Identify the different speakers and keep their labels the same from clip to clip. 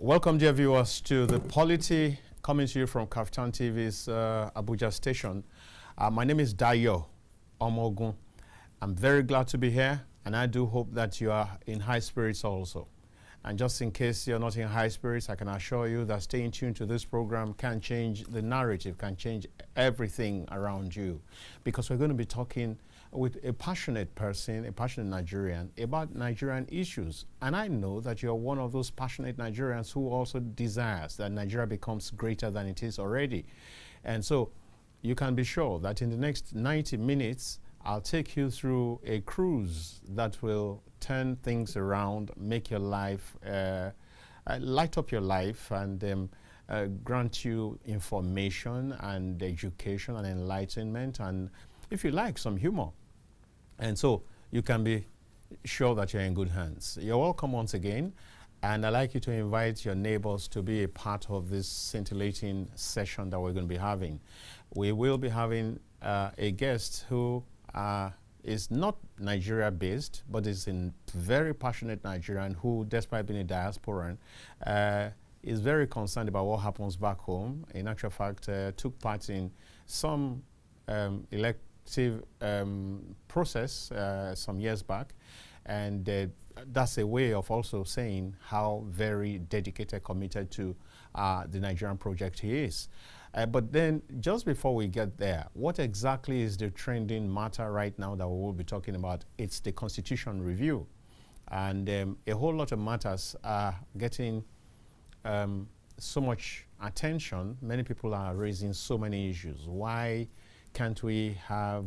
Speaker 1: Welcome, dear viewers, to the POLITY coming to you from KAFTAN TV's Abuja station. My name is Dayo Omoogun. I'm very glad to be here, and I do hope that you are in high spirits also. And just in case you're not in high spirits, I can assure you that staying tuned to this program can change the narrative, can change everything around you. Because we're going to be talking with a passionate person, a passionate Nigerian, about Nigerian issues. And I know that you're one of those passionate Nigerians who also desires that Nigeria becomes greater than it is already. And so you can be sure that in the next 90 minutes, I'll take you through a cruise that will turn things around, make your life, light up your life, and grant you information and education and enlightenment, and if you like, some humor. And so you can be sure that you're in good hands. You're welcome once again, and I'd like you to invite your neighbors to be a part of this scintillating session that we're going to be having. We will be having a guest who is not Nigeria-based, but is a very passionate Nigerian who, despite being a diasporan, is very concerned about what happens back home. In actual fact, took part in some elective process some years back, and that's a way of also saying how very dedicated, committed to the Nigerian project he is. But then, just before we get there, what exactly is the trending matter right now that we will be talking about? It's the Constitution review. And a whole lot of matters are getting so much attention. Many people are raising so many issues. Why can't we have,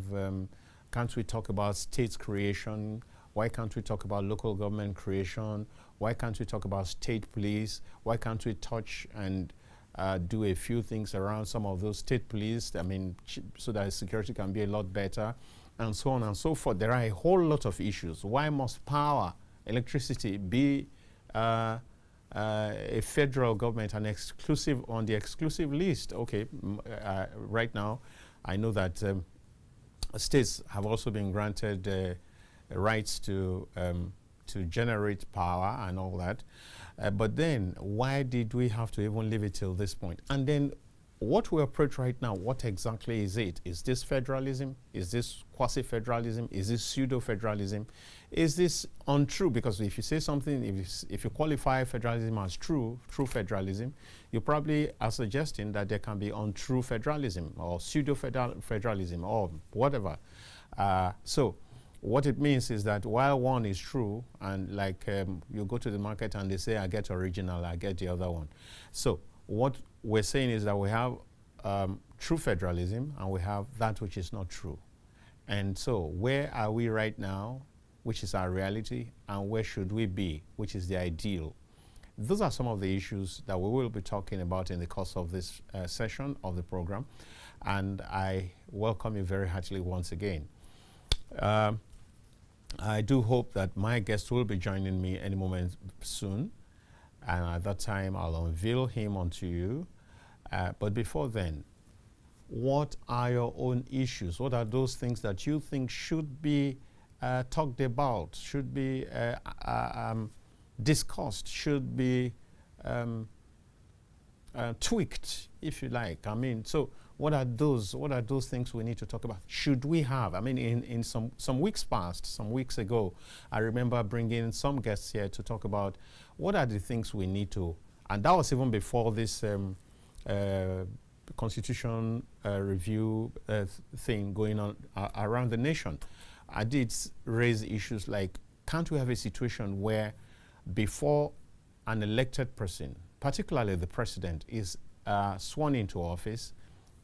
Speaker 1: can't we talk about state creation? Why can't we talk about local government creation? Why can't we talk about state police? Why can't we touch and do a few things around some of those state police, I mean, so that security can be a lot better, and so on and so forth. There are a whole lot of issues. Why must power, electricity, be a federal government, an exclusive, on the exclusive list? Okay, right now, I know that states have also been granted rights to generate power and all that. But then, why did we have to even leave it till this point? And then, what we approach right now, what exactly is it? Is this federalism? Is this quasi-federalism? Is this pseudo-federalism? Is this untrue? Because if you say something, if you qualify federalism as true federalism, you probably are suggesting that there can be untrue federalism or pseudo-federalism or whatever. So what it means is that while one is true, and like you go to the market and they say, I get original, I get the other one. So what we're saying is that we have true federalism and we have that which is not true. And so where are we right now, which is our reality, and where should we be, which is the ideal? Those are some of the issues that we will be talking about in the course of this session of the program. And I welcome you very heartily once again. I do hope that my guest will be joining me any moment soon, and at that time I'll unveil him onto you. But before then, what are your own issues? What are those things that you think should be talked about, should be discussed, should be tweaked, if you like? I mean, so what are those things we need to talk about? Should we have? I mean, in some weeks past, some weeks ago, I remember bringing some guests here to talk about what are the things we need to, and that was even before this Constitution review thing going on around the nation. I did raise issues like, can't we have a situation where before an elected person, particularly the president, is sworn into office,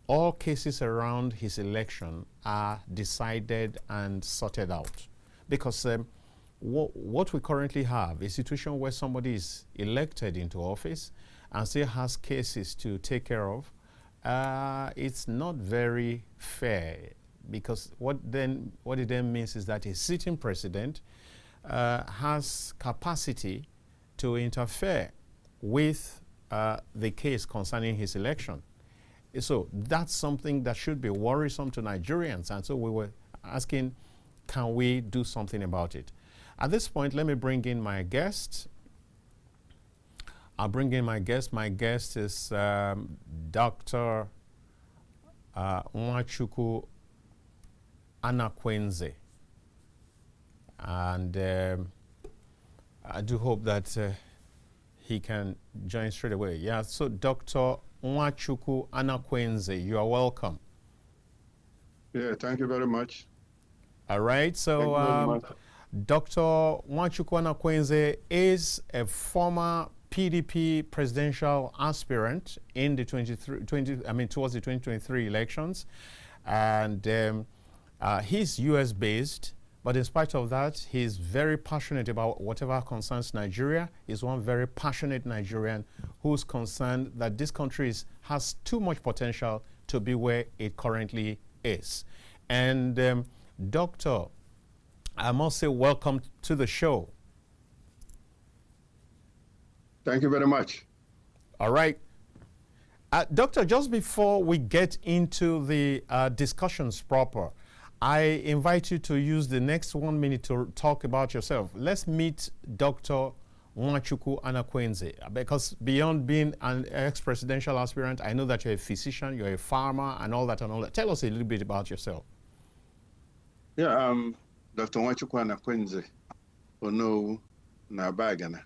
Speaker 1: all cases around his election are decided and sorted out? Because what we currently have is a situation where somebody is elected into office and still has cases to take care of. It's not very fair, because what it then means is that a sitting president has capacity to interfere with the case concerning his election. So that's something that should be worrisome to Nigerians. And so we were asking, can we do something about it? At this point, let me bring in my guest. I'll bring in my guest. My guest is Dr. Nwachukwu Anakwenze. And I do hope that he can join straight away. Yeah, so Dr. Nwachukwu Anakwenze, you are welcome.
Speaker 2: Yeah, thank you very much.
Speaker 1: All right, so Dr. Nwachukwu Anakwenze is a former PDP presidential aspirant in the towards the 2023 elections, and he's US based, but in spite of that, he's very passionate about whatever concerns Nigeria. He's one very passionate Nigerian who's concerned that this country has too much potential to be where it currently is. And Doctor, I must say welcome to the show.
Speaker 2: Thank you very much.
Speaker 1: All right. Doctor, just before we get into the discussions proper, I invite you to use the next 1 minute to talk about yourself. Let's meet Dr. Nwachukwu Anakwenze, because beyond being an ex-presidential aspirant, I know that you're a physician, you're a farmer, and all that and all that. Tell us a little bit about yourself.
Speaker 2: Yeah, Dr. Nwachukwu Anakwenze, Ono Nabagana.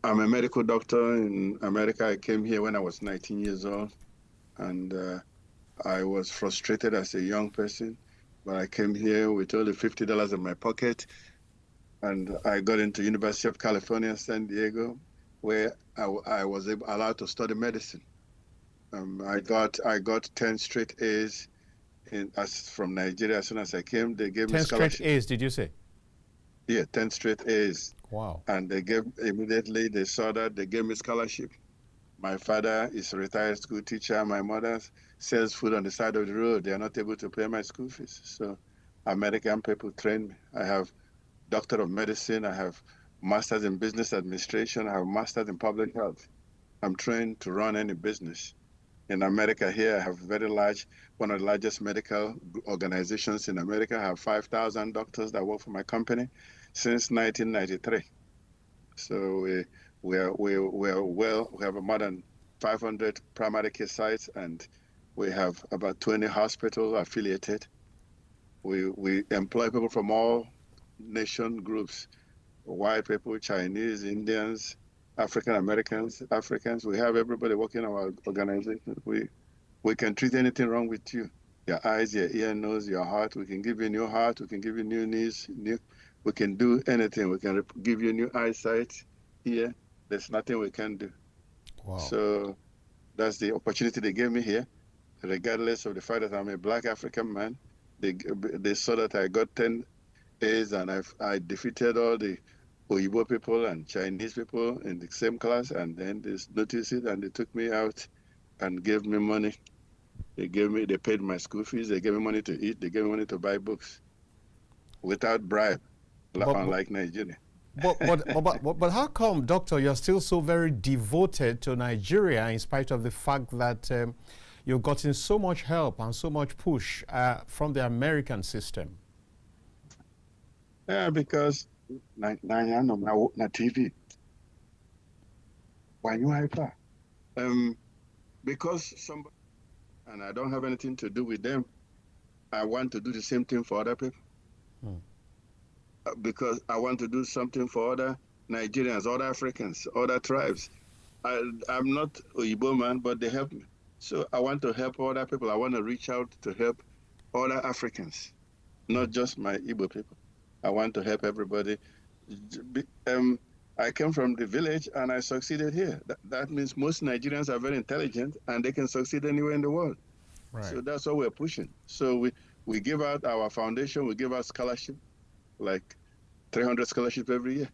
Speaker 2: I'm a medical doctor in America. I came here when I was 19 years old, and I was frustrated as a young person, but I came here with only $50 in my pocket, and I got into University of California, San Diego, where I was allowed to study medicine. I got 10 straight A's from Nigeria. As soon as I came, they gave me
Speaker 1: 10
Speaker 2: scholarship.
Speaker 1: straight A's, did you say?
Speaker 2: Yeah, 10 straight A's.
Speaker 1: Wow.
Speaker 2: And immediately they saw that, they gave me scholarship. My father is a retired school teacher. My mother sells food on the side of the road. They are not able to pay my school fees. So American people train me. I have Doctor of Medicine. I have Masters in Business Administration. I have Masters in Public Health. I'm trained to run any business. In America here, I have one of the largest medical organizations in America. I have 5,000 doctors that work for my company since 1993. So we have more than 500 primary care sites, and we have about 20 hospitals affiliated. We employ people from all nation groups, white people, Chinese, Indians, African Americans, Africans. We have everybody working in our organization. We can treat anything wrong with you. Your eyes, your ear, nose, your heart. We can give you a new heart. We can give you new knees. We can do anything. We can give you new eyesight. Here, there's nothing we can do.
Speaker 1: Wow. So
Speaker 2: that's the opportunity they gave me here, regardless of the fact that I'm a black African man. They saw that I got 10 A's, and I defeated all the Oyibo people and Chinese people in the same class, and then they noticed it and they took me out and gave me money. They paid my school fees, they gave me money to eat, they gave me money to buy books without bribe, unlike Nigeria.
Speaker 1: But how come, Doctor, you're still so very devoted to Nigeria in spite of the fact that you've gotten so much help and so much push from the American system?
Speaker 2: Yeah, because na TV. Why you hyper? Because somebody, and I don't have anything to do with them. I want to do the same thing for other people. Because I want to do something for other Nigerians, other Africans, other tribes. I'm not Oyibo man, but they help me. So I want to help other people. I want to reach out to help other Africans, not just my Igbo people. I want to help everybody. I came from the village and I succeeded here. That means most Nigerians are very intelligent and they can succeed anywhere in the world. Right. So that's what we're pushing. So we give out our foundation, we give out scholarship, like 300 scholarships every year.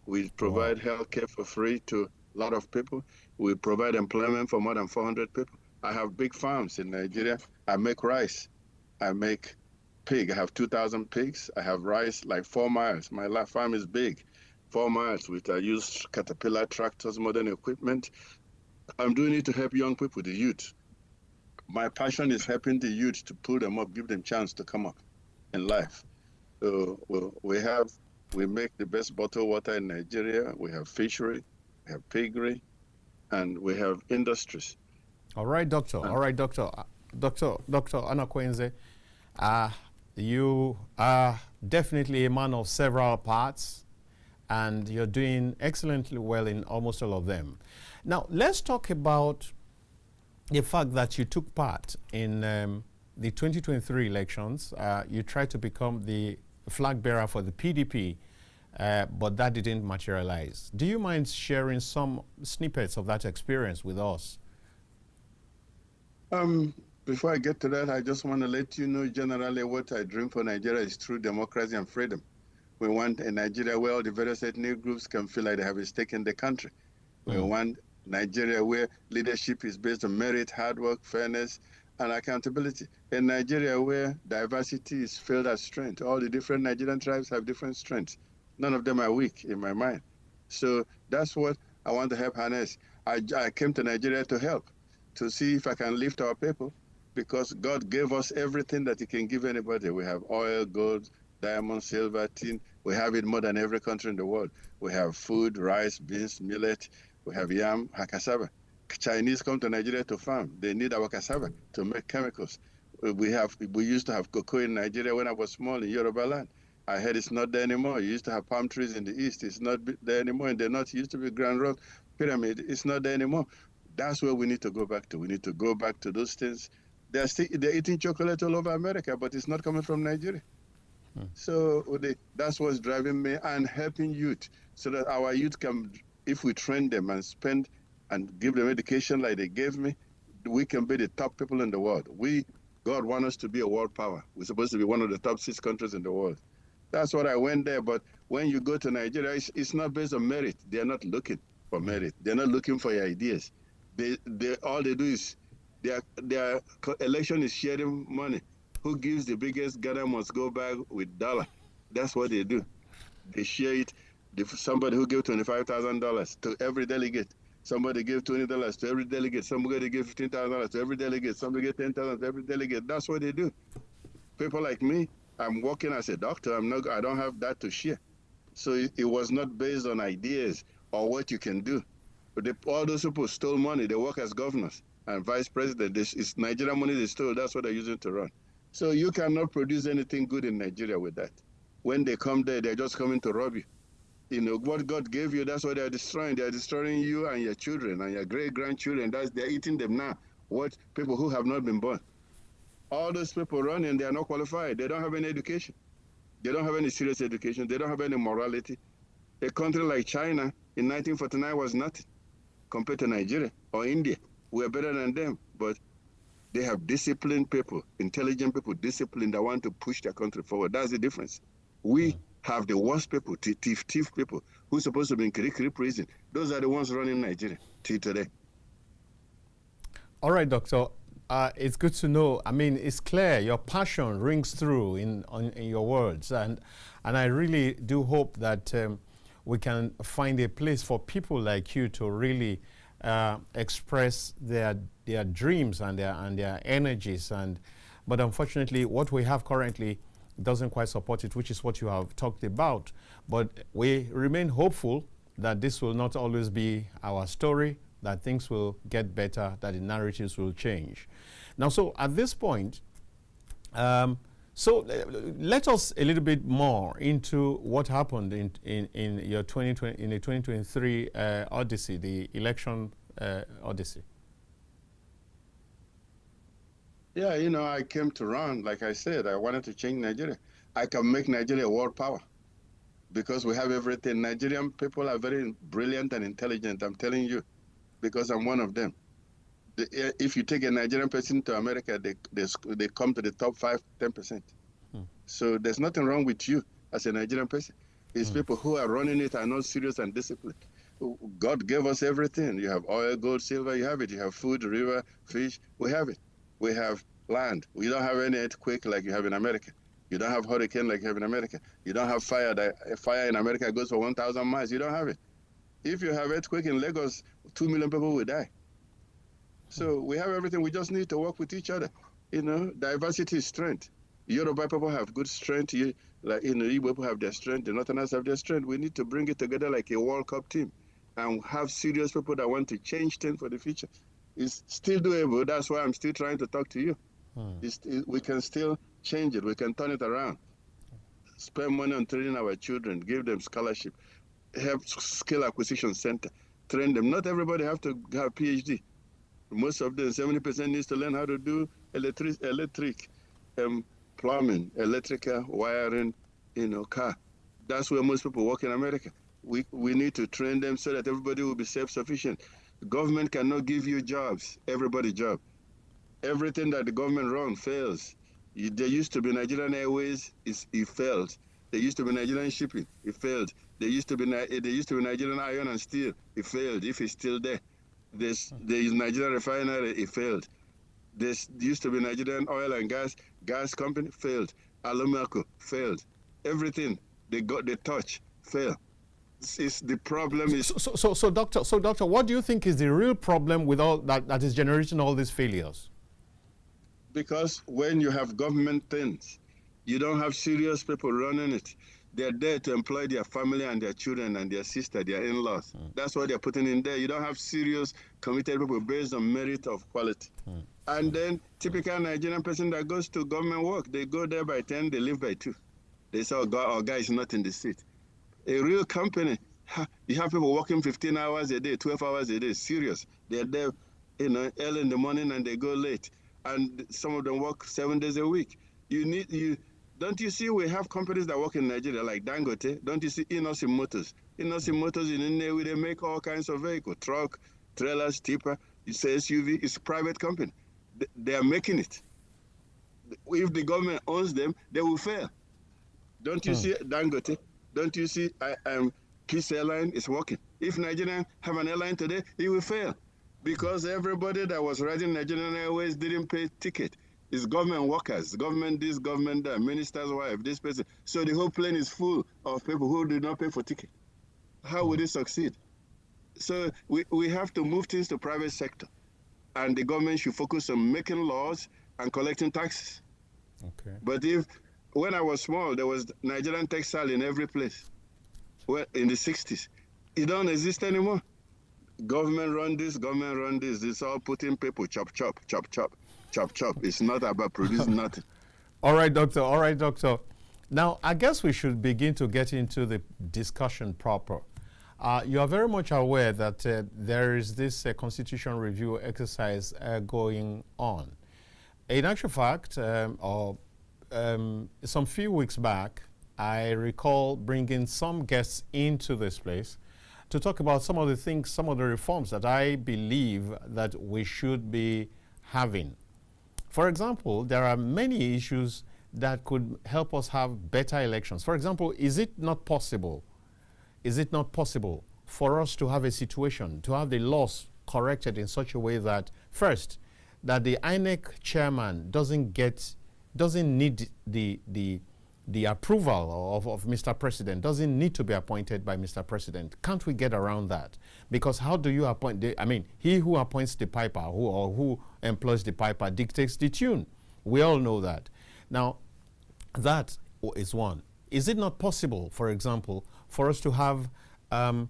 Speaker 2: We provide health care for free to a lot of people. We provide employment for more than 400 people. I have big farms in Nigeria. I make rice. I make pig. I have 2,000 pigs. I have rice like 4 miles. My farm is big, 4 miles. I use Caterpillar tractors, modern equipment. I'm doing it to help young people, the youth. My passion is helping the youth to pull them up, give them a chance to come up in life. So we have We make the best bottled water in Nigeria. We have fishery, we have piggery, and we have industries.
Speaker 1: All right, Doctor. All right, Doctor. Dr. Anakwenze, you are definitely a man of several parts, and you're doing excellently well in almost all of them. Now, let's talk about the fact that you took part in the 2023 elections. You tried to become the flag bearer for the PDP, but that didn't materialize. Do you mind sharing some snippets of that experience with us?
Speaker 2: Before I get to that, I just want to let you know generally what I dream for Nigeria is true democracy and freedom. We want a Nigeria where all the various ethnic groups can feel like they have a stake in the country. We want Nigeria where leadership is based on merit, hard work, fairness, and accountability. A Nigeria where diversity is felt as strength. All the different Nigerian tribes have different strengths. None of them are weak in my mind. So that's what I want to help harness. I came to Nigeria to help, to see if I can lift our people, because God gave us everything that He can give anybody. We have oil, gold, diamond, silver, tin. We have it more than every country in the world. We have food, rice, beans, millet. We have yam, cassava. Chinese come to Nigeria to farm. They need our cassava to make chemicals. We used to have cocoa in Nigeria when I was small in Yoruba land. I heard it's not there anymore. You used to have palm trees in the east. It's not there anymore. In the north, it used to be Grand Road Pyramid. It's not there anymore. That's where we need to go back to. We need to go back to those things. They're eating chocolate all over America, but it's not coming from Nigeria. So that's what's driving me, and helping youth so that our youth can, if we train them and spend and give them education like they gave me, we can be the top people in the world. God wants us to be a world power. We're supposed to be one of the top 6 countries in the world. That's what I went there. But when you go to Nigeria, it's not based on merit. They're not looking for merit. They're not looking for your ideas. All they do is their election is sharing money. Who gives the biggest Ghana must go back with dollar. That's what they do. They share it. Somebody who gave $25,000 to every delegate. Somebody gave $20 to every delegate. Somebody gave $15,000 to every delegate. Somebody gave $10,000 to every delegate. That's what they do. People like me, I'm working as a doctor. I don't have that to share. So it was not based on ideas or what you can do. But all those people stole money. They work as governors and vice president. This is Nigerian money they stole. That's what they're using to run. So you cannot produce anything good in Nigeria with that. When they come there, they're just coming to rob you. You know, what God gave you, that's what they're destroying. They're destroying you and your children and your great-grandchildren. They're eating them now. What people who have not been born. All those people running, they are not qualified. They don't have any education. They don't have any serious education. They don't have any morality. A country like China in 1949 was nothing compared to Nigeria or India. We're better than them, but they have disciplined people, intelligent people, disciplined that want to push their country forward. That's the difference. We have the worst people, thief people, who's supposed to be in Kirikiri prison. Those are the ones running Nigeria till today.
Speaker 1: All right, Doctor. It's good to know. I mean, it's clear your passion rings through in your words, and I really do hope that we can find a place for people like you to really express their dreams and their energies. But unfortunately, what we have currently doesn't quite support it, which is what you have talked about. But we remain hopeful that this will not always be our story, that things will get better, that the narratives will change. Now, so at this point, let us a little bit more into what happened in your 2023 odyssey, the election odyssey.
Speaker 2: Yeah, you know, I came to run, like I said, I wanted to change Nigeria. I can make Nigeria a world power because we have everything. Nigerian people are very brilliant and intelligent, I'm telling you, because I'm one of them. If you take a Nigerian person to America, they come to the top 5, 10%. So there's nothing wrong with you as a Nigerian person. It's people who are running it are not serious and disciplined. God gave us everything. You have oil, gold, silver, you have it. You have food, river, fish, we have it. We have land. We don't have any earthquake like you have in America. You don't have hurricane like you have in America. You don't have fire. Fire in America goes for 1,000 miles. You don't have it. If you have earthquake in Lagos, 2 million people will die. So we have everything. We just need to work with each other. You know, diversity is strength. Yoruba people have good strength. Like Igbo people have their strength. The Northerners have their strength. We need to bring it together like a World Cup team, and have serious people that want to change things for the future. It's still doable. That's why I'm still trying to talk to you. We can still change it. We can turn it around. Spend money on training our children. Give them scholarship. Have skill acquisition center. Train them. Not everybody have to have PhD. Most of them, 70% needs to learn how to do electric, plumbing, electrical, wiring, car. That's where most people work in America. We need to train them so that everybody will be self-sufficient. The government cannot give you jobs, everybody job. Everything that the government runs fails. There used to be Nigerian Airways, it failed. There used to be Nigerian Shipping, it failed. There used to be Nigerian Iron and Steel, it failed, if it's still there. There is Nigerian Refinery, it failed. There used to be Nigerian Oil and Gas Company, failed. Alumaco, failed. Everything they touch, failed. The problem is...
Speaker 1: So, doctor, what do you think is the real problem with all that is generating all these failures?
Speaker 2: Because when you have government things, you don't have serious people running it. They're there to employ their family and their children and their sister, their in-laws. That's what they're putting in there. You don't have serious, committed people based on merit of quality. And then typical Nigerian person that goes to government work, they go there by 10, they leave by 2. They say, our guy is not in the seat. A real company, you have people working 15 hours a day, 12 hours a day, serious. They're there, early in the morning and they go late. And some of them work 7 days a week. Don't you see we have companies that work in Nigeria like Dangote? Don't you see Inosim Motors? Inosim Motors in Nnewi, they make all kinds of vehicles, truck, trailers, tipper, it's a SUV, it's a private company. They are making it. If the government owns them, they will fail. Don't you see Dangote? Don't you see Peace Airline is working? If Nigeria have an airline today, it will fail. Because everybody that was riding Nigerian Airways didn't pay ticket. It's government workers, government this, government that, minister's wife, this person. So the whole plane is full of people who did not pay for ticket. How would it succeed? So we have to move things to private sector. And the government should focus on making laws and collecting taxes.
Speaker 1: Okay.
Speaker 2: But when I was small, there was Nigerian textile in every place. Well, in the 60s. It don't exist anymore. Government run this, government run this. It's all putting people chop, chop, chop, chop, chop, chop. It's not about producing nothing.
Speaker 1: All right, doctor. All right, doctor. Now, I guess we should begin to get into the discussion proper. You are very much aware that there is this constitutional review exercise going on. In actual fact, some few weeks back, I recall bringing some guests into this place to talk about some of the things, some of the reforms that I believe that we should be having. For example, there are many issues that could help us have better elections. For example, is it not possible for us to have a situation, to have the laws corrected in such a way that, first, that the INEC chairman doesn't need the approval of Mr. President, doesn't need to be appointed by Mr. President? Can't we get around that? Because how do you appoint he who appoints the piper who employs the piper dictates the tune. We all know that. Now, that is one. Is it not possible, for example, for us to have a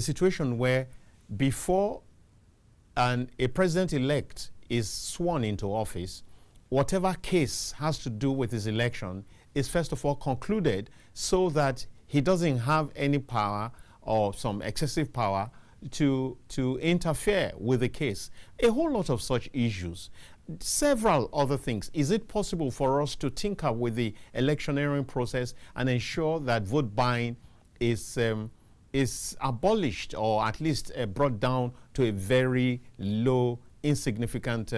Speaker 1: situation where before a president-elect is sworn into office, whatever case has to do with his election is first of all concluded so that he doesn't have any power or some excessive power to interfere with the case. A whole lot of such issues. Several other things. Is it possible for us to tinker with the electioneering process and ensure that vote buying is abolished, or at least brought down to a very low, insignificant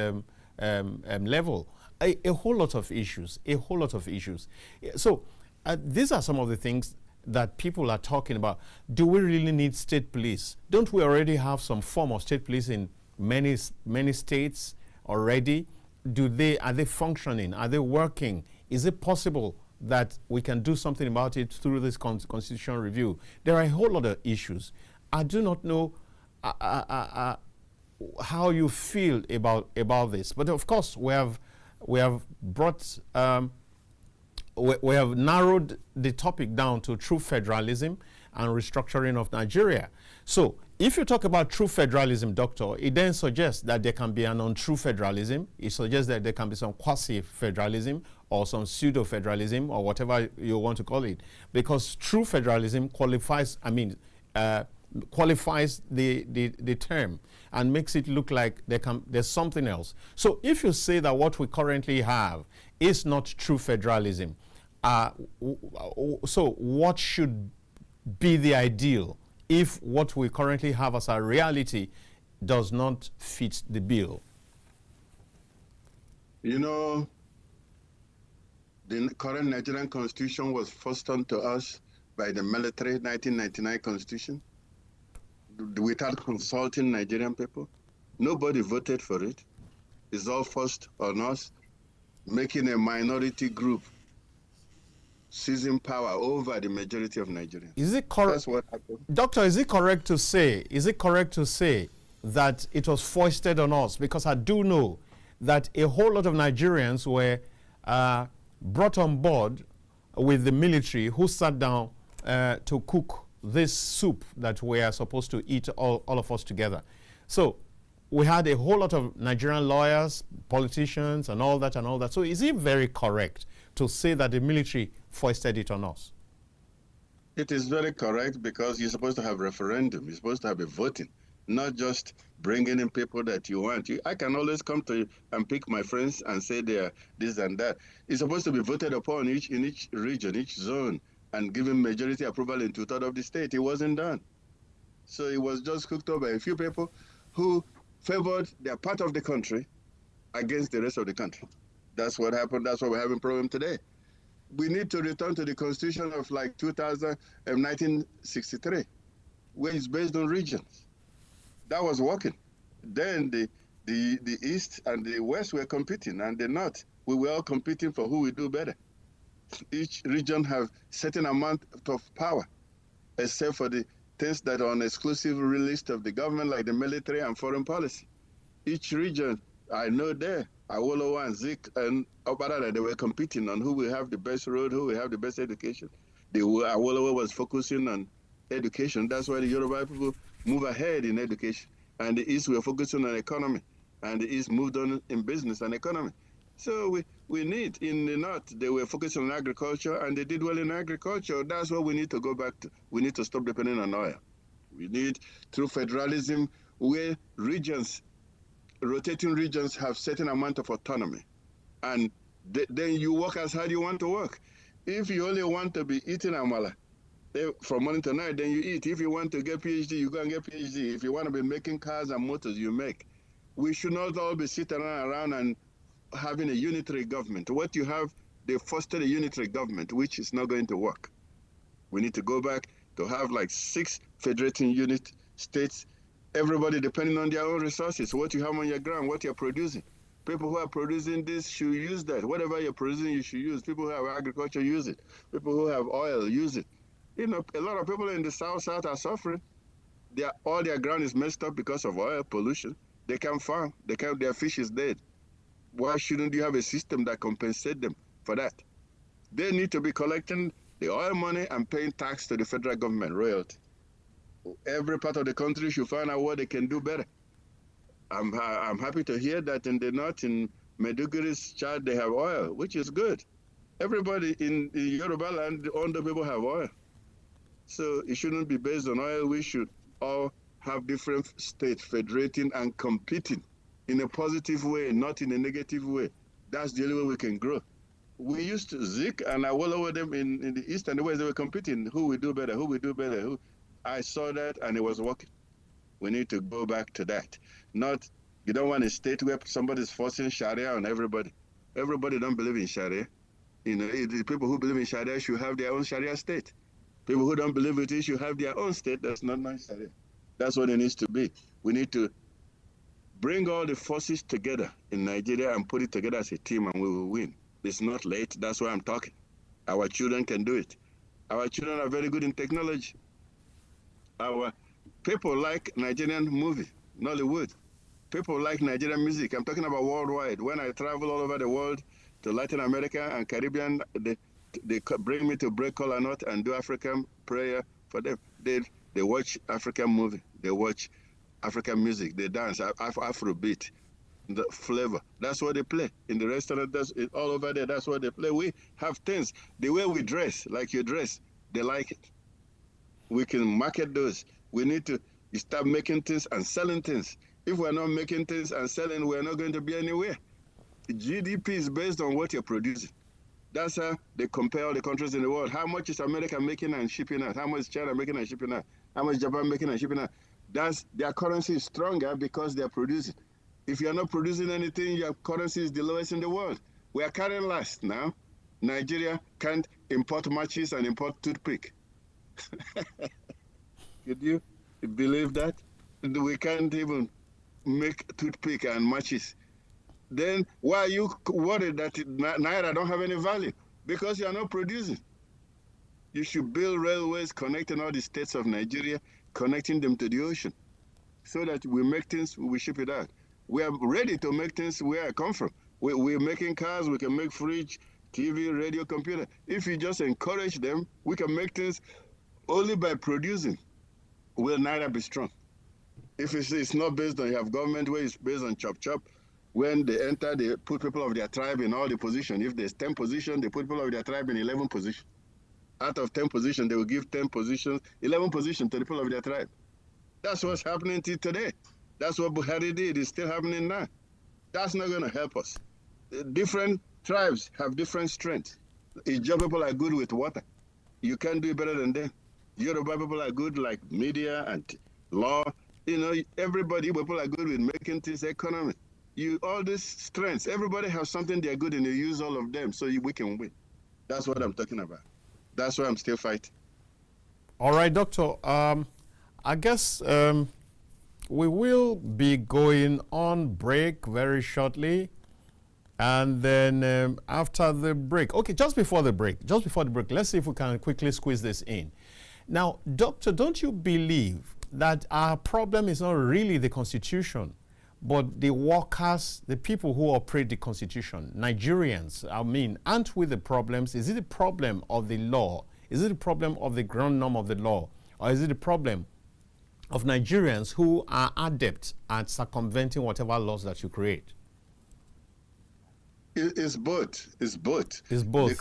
Speaker 1: level? A whole lot of issues, So these are some of the things that people are talking about. Do we really need state police? Don't we already have some form of state police in many states already? Are they functioning? Are they working? Is it possible that we can do something about it through this constitutional review? There are a whole lot of issues. I do not know how you feel about this, but of course we have brought we have narrowed the topic down to true federalism and restructuring of Nigeria. So if you talk about true federalism, Doctor, it then suggests that there can be an untrue federalism. It suggests that there can be some quasi-federalism or some pseudo-federalism or whatever you want to call it. Because true federalism qualifies, qualifies the term and makes it look like there's something else. So if you say that what we currently have is not true federalism, so what should be the ideal if what we currently have as a reality does not fit the bill?
Speaker 2: You know, the current Nigerian constitution was forced onto us by the military 1999 constitution without consulting Nigerian people. Nobody voted for it. It's all forced on us, making a minority group seizing power over the majority of Nigerians.
Speaker 1: Is it correct?
Speaker 2: That's what happened.
Speaker 1: Doctor, is it correct to say that it was foisted on us? Because I do know that a whole lot of Nigerians were brought on board with the military who sat down to cook this soup that we are supposed to eat, all of us together. So we had a whole lot of Nigerian lawyers, politicians, and all that and all that. So is it very correct to say that the military foisted it on us?
Speaker 2: It is very correct, because you're supposed to have referendum. You're supposed to have a voting, not just bringing in people that you want. I can always come to you and pick my friends and say they are this and that. It's supposed to be voted upon in each region, each zone, and given majority approval in 2/3 of the state. It wasn't done. So it was just cooked up by a few people who favored their part of the country against the rest of the country. That's what happened. That's why we're having a problem today. We need to return to the constitution of like 1963, where it's based on regions. That was working. Then the East and the West were competing, and the North, we were all competing for who will do better. Each region have certain amount of power, except for the things that are on exclusive list of the government, like the military and foreign policy. Each region, I know there, Awolowo and Zik and Obarada, they were competing on who will have the best road, who will have the best education. Awolowo was focusing on education. That's why the Yoruba people move ahead in education. And the East were focusing on economy. And the East moved on in business and economy. So we need, in the North, they were focusing on agriculture, and they did well in agriculture. That's what we need to go back to. We need to stop depending on oil. We need, through federalism, where regions, rotating regions, have certain amount of autonomy. And then you work as hard you want to work. If you only want to be eating amala from morning to night, then you eat. If you want to get PhD, you go and get PhD. If you want to be making cars and motors, you make. We should not all be sitting around and having a unitary government. What you have, they fostered a unitary government, which is not going to work. We need to go back to have like 6 federating unit states, everybody depending on their own resources, what you have on your ground, what you're producing. People who are producing this should use that. Whatever you're producing, you should use. People who have agriculture, use it. People who have oil, use it. You know, a lot of people in the South are suffering. All their ground is messed up because of oil pollution. They can't farm. Their fish is dead. Why shouldn't you have a system that compensates them for that? They need to be collecting the oil money and paying tax to the federal government, royalty. Every part of the country should find out what they can do better. I'm happy to hear that in the North, in Meduguri's Chad, they have oil, which is good. Everybody in Yoruba land, all the people have oil. So it shouldn't be based on oil. We should all have different states federating and competing in a positive way, not in a negative way. That's the only way we can grow. We used to Zik and Awolowo them in the East and the West, they were competing. Who will do better? Who will do better? I saw that and it was working. We need to go back to that. Not, you don't want a state where somebody's forcing Sharia on everybody. Everybody don't believe in Sharia. You know, the people who believe in Sharia should have their own Sharia state. People who don't believe it should have their own state that's not Sharia. That's what it needs to be. We need to bring all the forces together in Nigeria and put it together as a team, and we will win. It's not late. That's why I'm talking. Our children can do it. Our children are very good in technology. Our people like Nigerian movie, Nollywood. People like Nigerian music. I'm talking about worldwide. When I travel all over the world to Latin America and Caribbean, they bring me to break kola nut and do African prayer for them. They watch African movie. They watch African music. They dance Afrobeat, the flavor. That's what they play in the restaurant. That's it, all over there. That's what they play. We have things. The way we dress, like you dress, they like it. We can market those. We need to start making things and selling things. If we're not making things and selling, we're not going to be anywhere. GDP is based on what you're producing. That's how they compare all the countries in the world. How much is America making and shipping out? How much is China making and shipping out? How much is Japan making and shipping out? Their currency is stronger because they're producing. If you're not producing anything, your currency is the lowest in the world. We are carrying last now. Nigeria can't import matches and import toothpick. Could you believe that? We can't even make toothpick and matches. Then why are you worried that Naira don't have any value? Because you are not producing. You should build railways connecting all the states of Nigeria, connecting them to the ocean, so that we make things, we ship it out. We are ready to make things where I come from. We're making cars, we can make fridge, TV, radio, computer. If you just encourage them, we can make things only by producing. Will Naira be strong? If it's not based on, you have government where it's based on chop. When they enter, they put people of their tribe in all the positions. If there's 10 positions, they put people of their tribe in 11 positions. Out of 10 positions, they will give 10 positions, 11 positions to the people of their tribe. That's what's happening today. That's what Buhari did. It's still happening now. That's not going to help us. Different tribes have different strengths. Ijaw people are good with water. You can't do it better than them. Yoruba people are good like media and law. You know, everybody, people are good with making things economic. All these strengths, everybody has something they're good in, you use all of them so we can win. That's what I'm talking about. That's why I'm still fighting.
Speaker 1: All right, Doctor. I guess we will be going on break very shortly. And then after the break, okay, just before the break, let's see if we can quickly squeeze this in. Now, Doctor, don't you believe that our problem is not really the Constitution, but the workers, the people who operate the Constitution, Nigerians, aren't we the problems? Is it the problem of the law? Is it the problem of the ground norm of the law? Or is it the problem of Nigerians who are adept at circumventing whatever laws that you create?
Speaker 2: It's both. It's both.
Speaker 1: It's both.
Speaker 2: The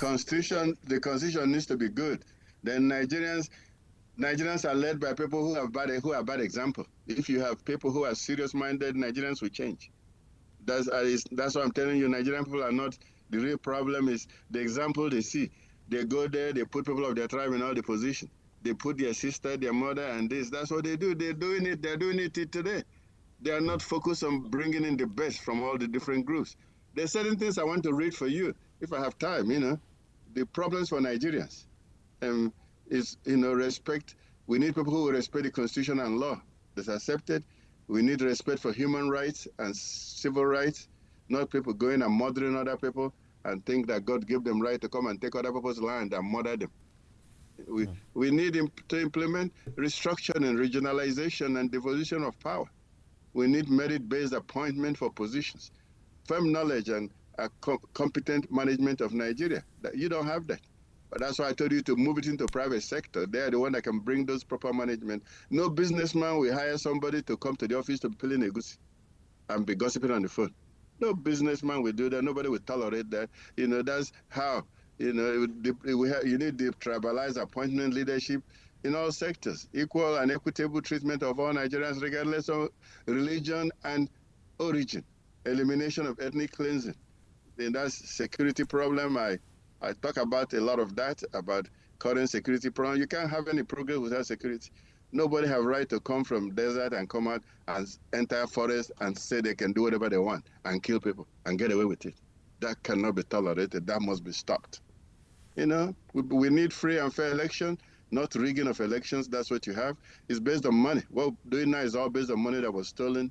Speaker 2: constitution needs to be good. Then Nigerians are led by people who are bad example. If you have people who are serious-minded, Nigerians will change. That's what I'm telling you. Nigerian people are not the real problem. Is the example they see. They go there, they put people of their tribe in all the positions. They put their sister, their mother, and this. That's what they do. They're doing it today. They are not focused on bringing in the best from all the different groups. There's certain things I want to read for you, if I have time, The problems for Nigerians is, respect. We need people who will respect the Constitution and law that's accepted. We need respect for human rights and civil rights, not people going and murdering other people and think that God gave them right to come and take other people's land and murder them. We need to implement restructuring and regionalization and devolution of power. We need merit-based appointment for positions, firm knowledge and competent management of Nigeria. You don't have that. But that's why I told you to move it into private sector. They are the one that can bring those proper management. No businessman will hire somebody to come to the office to peel in a goosey and be gossiping on the phone. No businessman will do that. Nobody will tolerate that. That's how, you need the tribalized appointment leadership in all sectors. Equal and equitable treatment of all Nigerians regardless of religion and origin. Elimination of ethnic cleansing. And that's security problem. I talk about a lot of that, about current security problem. You can't have any progress without security. Nobody have right to come from desert and come out and enter forest and say they can do whatever they want and kill people and get away with it. That cannot be tolerated. That must be stopped. We need free and fair election, not rigging of elections. That's what you have. It's based on money. What we're doing now is all based on money that was stolen.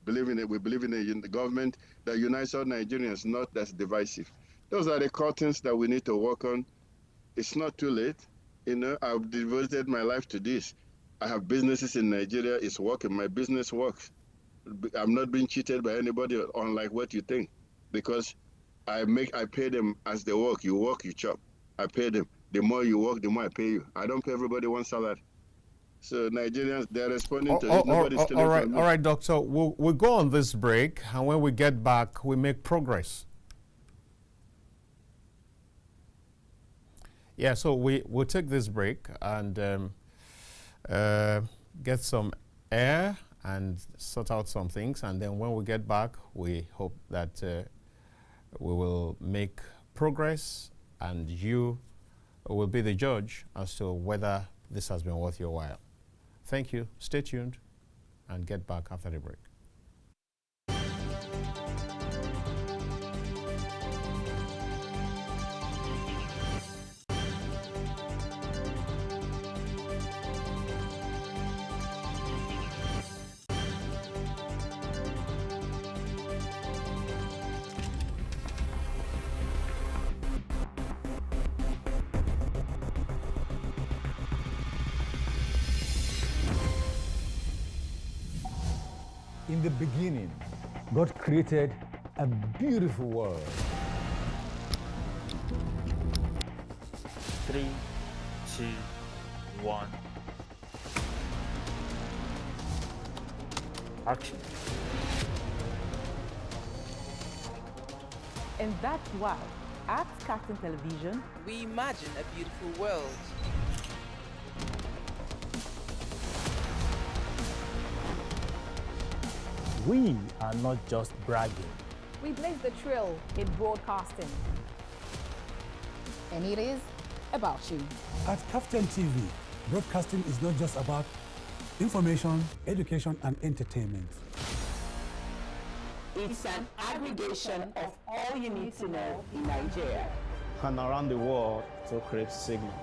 Speaker 2: We believe in the government that unites all Nigerians, not that's divisive. Those are the core things that we need to work on. It's not too late. I've devoted my life to this. I have businesses in Nigeria. It's working. My business works. I'm not being cheated by anybody, unlike what you think, because I pay them as they work. You work, you chop. I pay them. The more you work, the more I pay you. I don't pay everybody one salary. So Nigerians, they're responding to it. Nobody's stealing from me.
Speaker 1: All right, Doctor. We'll go on this break, and when we get back, we make progress. Yeah, so we'll take this break and get some air and sort out some things, and then when we get back, we hope that we will make progress, and you will be the judge as to whether this has been worth your while. Thank you. Stay tuned and get back after the break.
Speaker 3: In the beginning, God created a beautiful world.
Speaker 4: 3, 2, 1. Action.
Speaker 5: And that's why, at KAFTAN Television,
Speaker 6: we imagine a beautiful world.
Speaker 3: We are not just bragging.
Speaker 7: We blaze the trail in broadcasting. And it is about you.
Speaker 8: At KAFTAN TV, broadcasting is not just about information, education, and entertainment.
Speaker 5: it's an aggregation of all you need to know in Nigeria
Speaker 9: and around the world to create signal.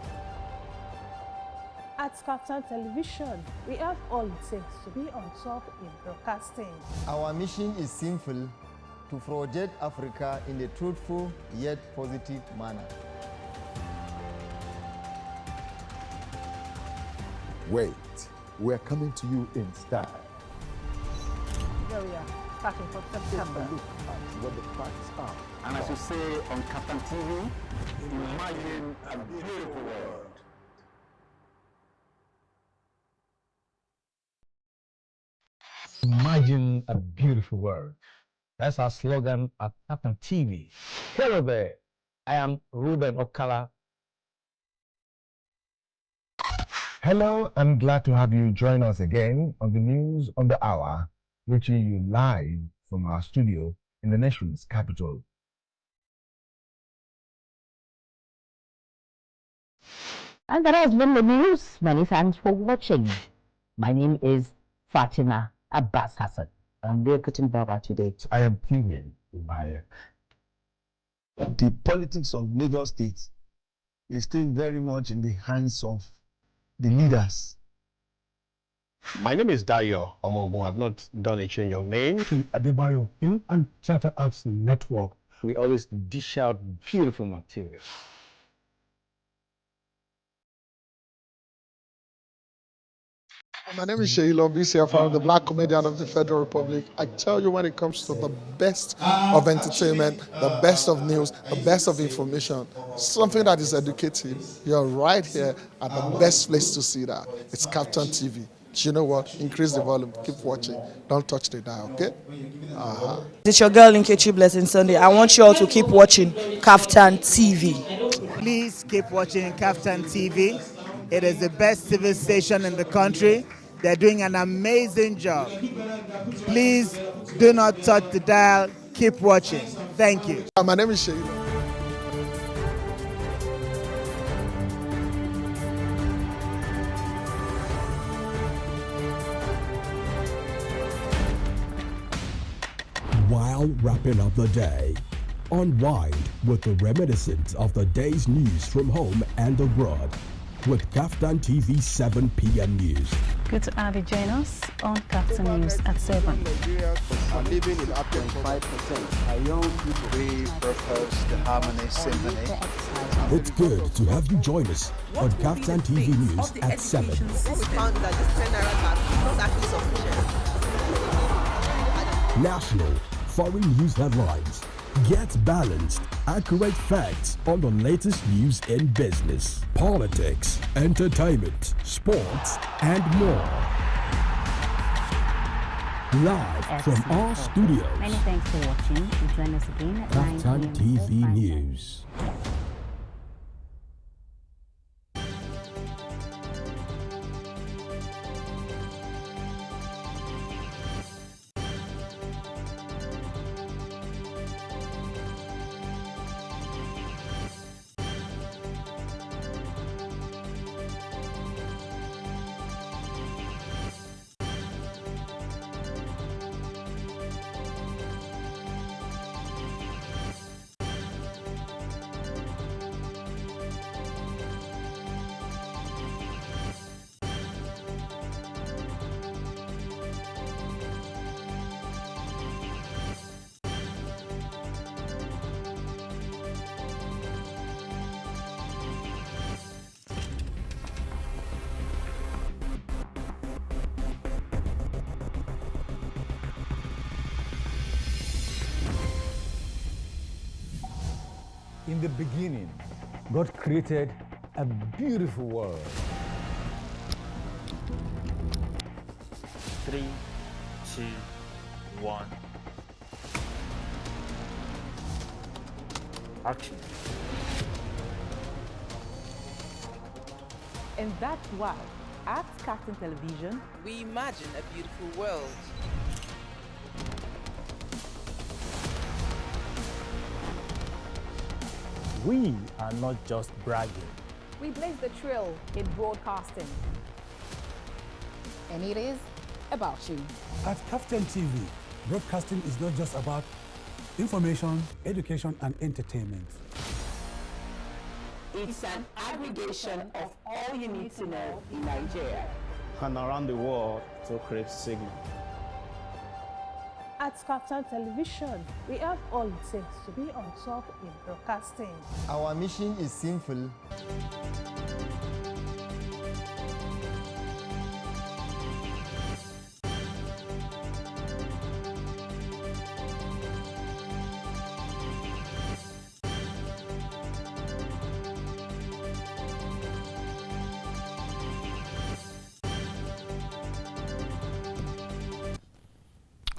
Speaker 10: At KAFTAN Television, we have all it takes to be on top in broadcasting.
Speaker 11: Our mission is simple: to project Africa in a truthful yet positive manner.
Speaker 12: Wait, we're coming to you in style.
Speaker 10: Here we are, starting from September.
Speaker 12: Look at what the facts are.
Speaker 9: And as you say on KAFTAN TV, imagine a beautiful world.
Speaker 3: Imagine a beautiful world. That's our slogan at KAFTAN TV. Hello there, I am Ruben Okala.
Speaker 13: Hello, I'm glad to have you join us again on the News on the Hour, reaching you live from our studio in the nation's capital.
Speaker 14: And that has been the news. Many thanks for watching. My name is Fatima Abbas Hassan. I'm there cutting Baba today.
Speaker 13: I am Kiwi Umaya.
Speaker 15: The politics of Lagos State is still very much in the hands of the leaders.
Speaker 1: My name is Dayo Omoogun. I've not done a change of name.
Speaker 8: Adebayo Film and Charter Arts Network.
Speaker 3: We always dish out beautiful material.
Speaker 16: My name is Sheila BCF, I'm the Black Comedian of the Federal Republic. I tell you, when it comes to the best of entertainment, the best of news, the best of information, something that is educative, you're right here at the best place to see that. It's KAFTAN TV. You know what? Increase the volume. Keep watching. Don't touch the dial, okay?
Speaker 17: It's your girl Nkechi Blessing Sunday. I want you all to keep watching KAFTAN TV.
Speaker 18: Please keep watching KAFTAN TV. It is the best TV station in the country. They're doing an amazing job. Please do not touch the dial. Keep watching. Thank you.
Speaker 16: My name is Sheila.
Speaker 19: While wrapping up the day, unwind with the reminiscence of the day's news from home and abroad with KAFTAN TV 7 p.m. News.
Speaker 20: Good to have you join us on KAFTAN News at 7.
Speaker 21: Are living in up to 5%. Are young people repurpose the Harmony Symphony?
Speaker 19: It's good to have you join us on KAFTAN TV News at 7.
Speaker 6: What we found is that this 10 naira tax is not actually sufficient.
Speaker 19: National, foreign news headlines, Get balanced, accurate facts on the latest news in business, politics, entertainment, sports, and more. Live from our studios.
Speaker 20: Many thanks for watching. Join us again at 9
Speaker 19: KAFTAN
Speaker 20: p.m.
Speaker 19: TV News.
Speaker 3: In the beginning, God created a beautiful world.
Speaker 4: 3, 2, 1. Action.
Speaker 7: And that's why, at KAFTAN Television,
Speaker 6: we imagine a beautiful world.
Speaker 2: We are not just bragging.
Speaker 7: we blaze the trail in broadcasting. And it is about you.
Speaker 8: At KAFTAN TV, broadcasting is not just about information, education, and entertainment.
Speaker 5: It's an aggregation of all you need to know in Nigeria
Speaker 2: and around the world to create signal.
Speaker 10: At KAFTAN Television, we have all it takes to be on top in broadcasting.
Speaker 11: Our mission is simple.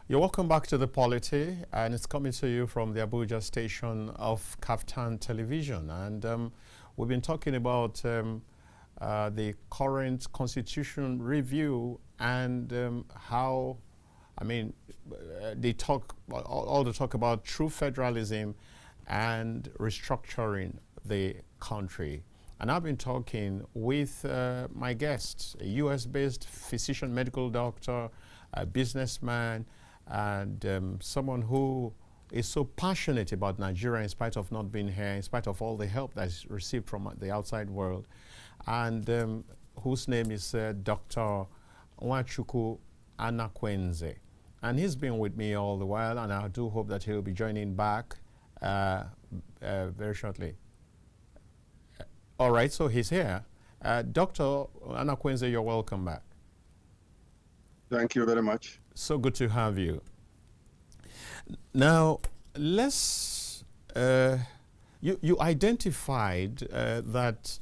Speaker 1: You're welcome back to the POLITY, and it's coming to you from the Abuja station of KAFTAN Television. And we've been talking about the current constitution review and how, I mean, they talk, all the talk about true federalism and restructuring the country. And I've been talking with my guests, a US-based physician, medical doctor, a businessman, and someone who is so passionate about Nigeria in spite of not being here, in spite of all the help that is received from the outside world, and whose name is Dr. Nwachukwu Anakwenze. And he's been with me all the while, and I do hope that he'll be joining back very shortly. All right, so he's here. Dr. Anakwenze, you're welcome back.
Speaker 12: Thank you very much.
Speaker 1: So good to have you. Now, let's, you identified that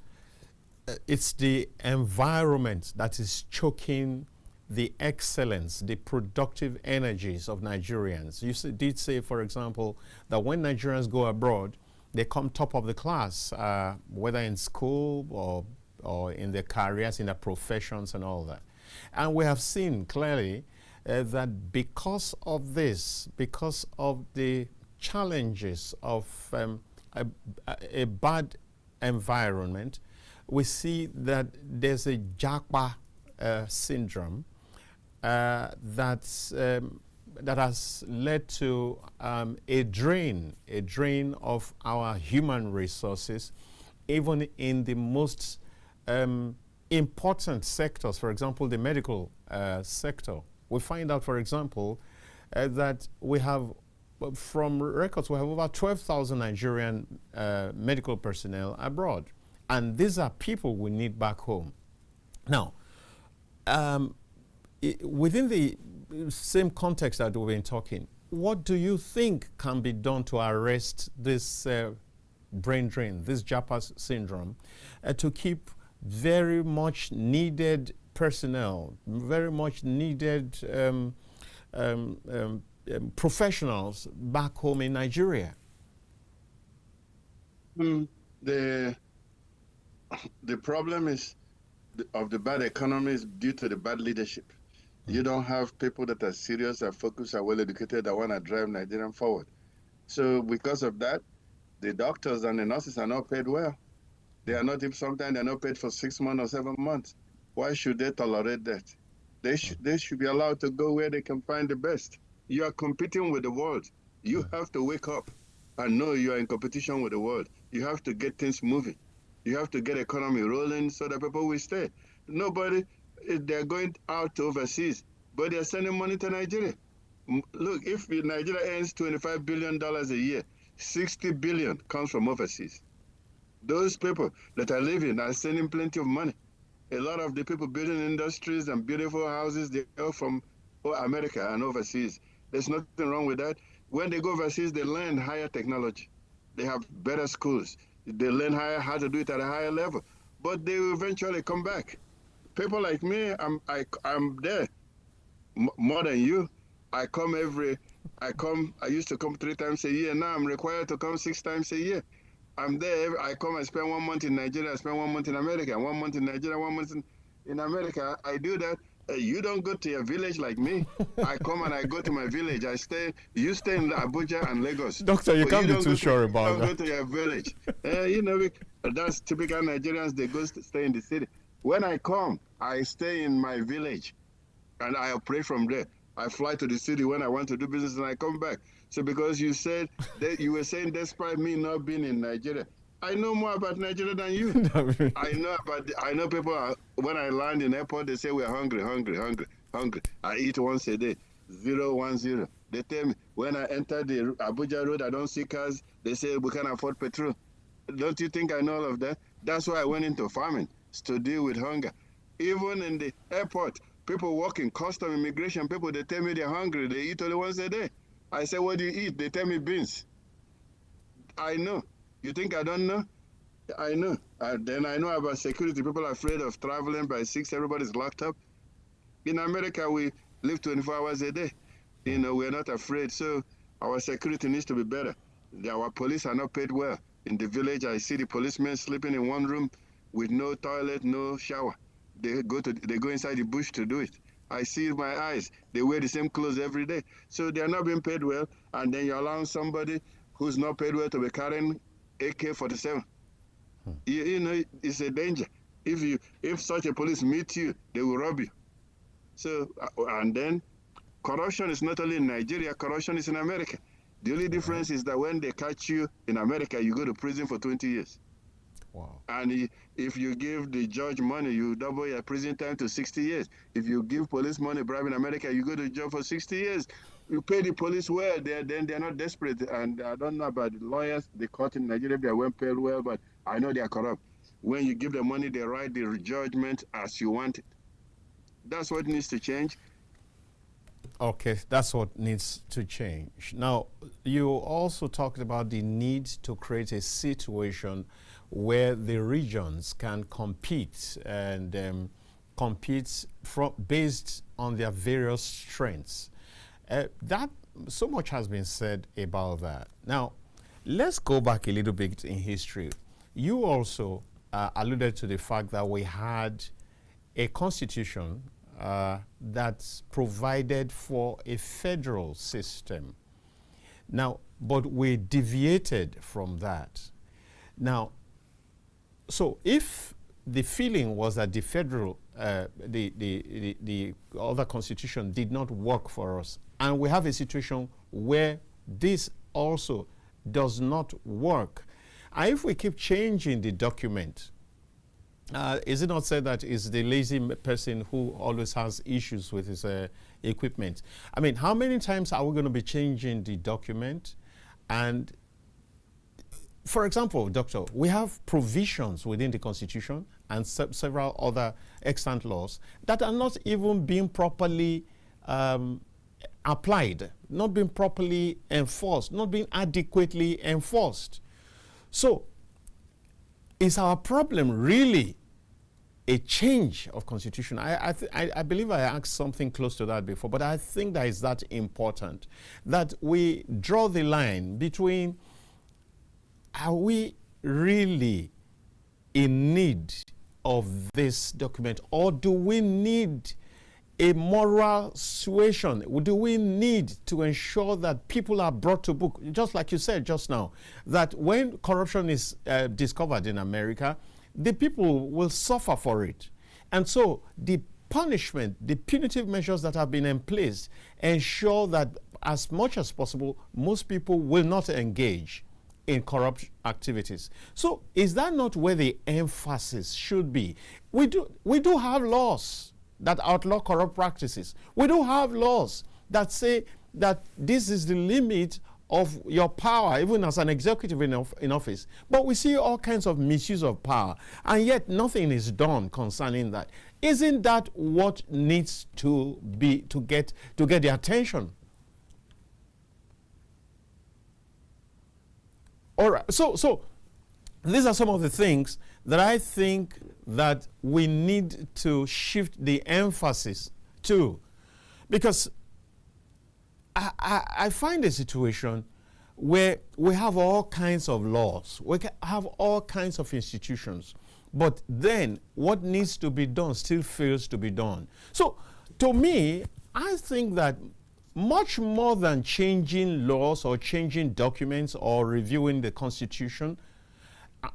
Speaker 1: it's the environment that is choking the excellence, the productive energies of Nigerians. You did say, for example, that when Nigerians go abroad, they come top of the class, whether in school or in their careers, in their professions and all that. And we have seen clearly that because of this, because of the challenges of a bad environment, we see that there's a Jakpa syndrome that has led to a drain of our human resources, even in the most important sectors, for example, the medical sector. We find out, for example, that we have, from records, we have over 12,000 Nigerian medical personnel abroad. And these are people we need back home. Now, within the same context that we've been talking, what do you think can be done to arrest this brain drain, this JAPA syndrome, to keep very much needed personnel, very much needed professionals back home in Nigeria?
Speaker 9: The problem is of the bad economy is due to the bad leadership. You don't have people that are serious, are focused, are well educated, that want to drive Nigeria forward. So because of that, the doctors and the nurses are not paid well. They are not, sometimes they're not paid for 6 months or 7 months. Why should they tolerate that? They should be allowed to go where they can find the best. You are competing with the world. You have to wake up and know you are in competition with the world. You have to get things moving. You have to get economy rolling so that people will stay. Nobody, they're going out to overseas, but they're sending money to Nigeria. Look, if Nigeria earns $25 billion a year, 60 billion comes from overseas. Those people that are living are sending plenty of money. A lot of the people building industries and beautiful houses, they are from America and overseas. There's nothing wrong with that. When they go overseas, they learn higher technology. They have better schools. They learn how to do it at a higher level. But they will eventually come back. People like me, I'm there more than you. I used to come 3 times a year. Now I'm required to come 6 times a year. I'm there. I come and spend 1 month in Nigeria, I spend 1 month in America, 1 month in Nigeria, 1 month in America. I do that. You don't go to your village like me. I come and I go to my village. I stay. You stay in Abuja and Lagos.
Speaker 1: Doctor, you can't be too sure about that.
Speaker 9: You don't go to your village. You know, that's typical Nigerians. They go stay in the city. When I come, I stay in my village, and I operate from there. I fly to the city when I want to do business, and I come back. So because you said that you were saying despite me not being in Nigeria, I know more about Nigeria than you. I know people, when I land in airport, they say we're hungry. I eat once a day, 010. They tell me, when I enter the Abuja road, I don't see cars. They say we can't afford petrol. Don't you think I know all of that? That's why I went into farming, to deal with hunger. Even in the airport, people working, custom, immigration people, they tell me they're hungry. They eat only once a day. I say, what do you eat? They tell me beans. I know. You think I don't know? I know. Then I know about security. People are afraid of traveling by 6. Everybody's locked up. In America, we live 24 hours a day. You know, we're not afraid. So our security needs to be better. Our police are not paid well. In the village, I see the policemen sleeping in one room with no toilet, no shower. They go inside the bush to do it. I see with my eyes. They wear the same clothes every day. So they are not being paid well. And then you allow somebody who's not paid well to be carrying AK-47. You know, it's a danger. If such a police meet you, they will rob you. So, and then corruption is not only in Nigeria, corruption is in America. The only difference is that when they catch you in America, you go to prison for 20 years.
Speaker 1: Wow.
Speaker 9: And if you give the judge money, you double your prison time to 60 years. If you give police money, bribe in America, you go to jail for 60 years. You pay the police well, then they're not desperate. And I don't know about the lawyers, the court in Nigeria, they weren't paid well, but I know they are corrupt. When you give them money, they write the judgment as you want it. That's what needs to change.
Speaker 1: Okay, that's what needs to change. Now, you also talked about the need to create a situation where the regions can compete and compete based on their various strengths. That so much has been said about that. Now, let's go back a little bit in history. You also alluded to the fact that we had a constitution that provided for a federal system. Now, but we deviated from that. Now, so if the feeling was that the federal, the other constitution did not work for us, and we have a situation where this also does not work, and if we keep changing the document, is it not said that it's the lazy person who always has issues with his equipment? I mean, how many times are we going to be changing the document? And for example, Doctor, we have provisions within the Constitution and several other extant laws that are not even being properly applied, not being properly enforced, not being adequately enforced. So, is our problem really a change of constitution? I believe I asked something close to that before, but I think that is that important, that we draw the line between, are we really in need of this document, or do we need a moral suasion? Do we need to ensure that people are brought to book? Just like you said just now, that when corruption is discovered in America, the people will suffer for it. And so the punishment, the punitive measures that have been in place ensure that as much as possible, most people will not engage in corrupt activities. So is that not where the emphasis should be? We do have laws that outlaw corrupt practices. We do have laws that say that this is the limit of your power, even as an executive in office. But we see all kinds of misuse of power, and yet nothing is done concerning that. Isn't that what needs to be to get the attention? All right. So these are some of the things that I think that we need to shift the emphasis to, because I find a situation where we have all kinds of laws, we have all kinds of institutions, but then what needs to be done still fails to be done. So to me, I think that much more than changing laws or changing documents or reviewing the Constitution,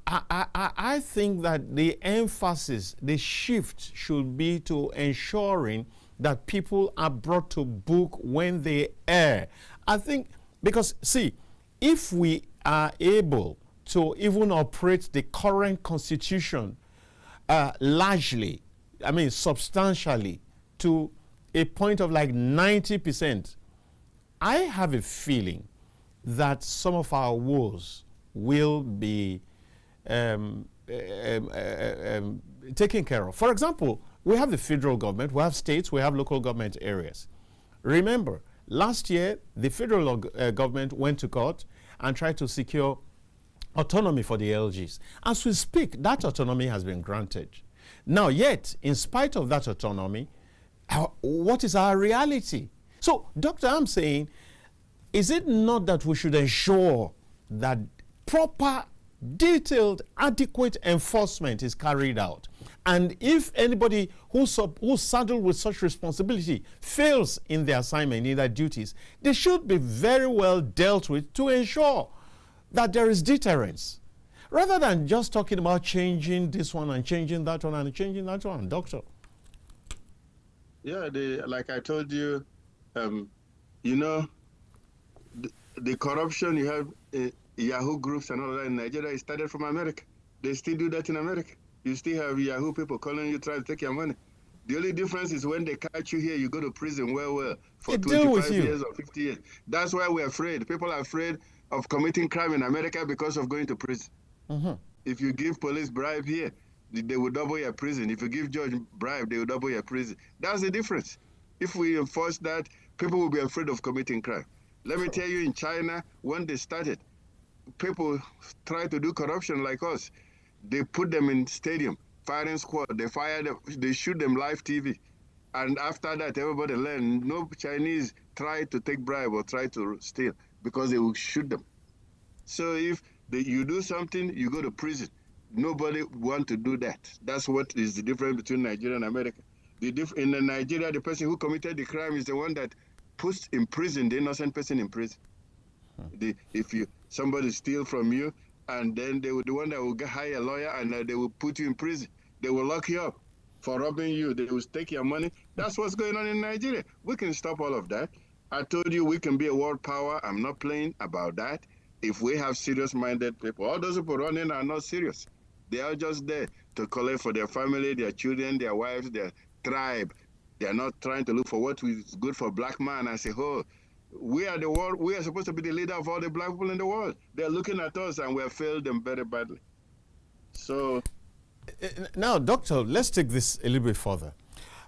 Speaker 1: I think that the emphasis, the shift should be to ensuring that people are brought to book when they err. I think, because see, if we are able to even operate the current Constitution largely, I mean substantially, to a point of like 90%, I have a feeling that some of our woes will be taken care of. For example, we have the federal government, we have states, we have local government areas. Remember, last year, the federal government went to court and tried to secure autonomy for the LGs. As we speak, that autonomy has been granted. Now, yet, in spite of that autonomy, what is our reality? So, Doctor, I'm saying, is it not that we should ensure that proper, detailed, adequate enforcement is carried out? And if anybody who's saddled with such responsibility fails in their assignment, in their duties, they should be very well dealt with to ensure that there is deterrence, rather than just talking about changing this one and changing that one and changing that one. Doctor.
Speaker 9: Yeah, like I told you, you know, the corruption you have, Yahoo groups and all that in Nigeria, it started from America. They still do that in America. You still have Yahoo people calling you, trying to take your money. The only difference is when they catch you here, you go to prison for 25 years or 50 years. That's why we're afraid. People are afraid of committing crime in America because of going to prison. Mm-hmm. If you give police bribe here, they will double your prison. If you give judge bribe, they will double your prison. That's the difference. If we enforce that, people will be afraid of committing crime. Let me tell you, in China, when they started, people try to do corruption like us. They put them in stadium, firing squad. They fire them, they shoot them live TV. And after that, everybody learned no Chinese try to take bribe or try to steal because they will shoot them. So if you do something, you go to prison. Nobody want to do that. That's what is the difference between Nigeria and America. In Nigeria, the person who committed the crime is the one that puts in prison the innocent person in prison. If somebody steal from you, and then they will the one that will hire a lawyer and they will put you in prison. They will lock you up for robbing you. They will take your money. That's what's going on in Nigeria. We can stop all of that. I told you we can be a world power. I'm not playing about that. If we have serious-minded people, all those people running are not serious. They are just there to collect for their family, their children, their wives, their tribe. They are not trying to look for what is good for black man as a whole. We are the world. We are supposed to be the leader of all the black people in the world. They're looking at us, and we have failed them very badly. So,
Speaker 1: now, Doctor, let's take this a little bit further.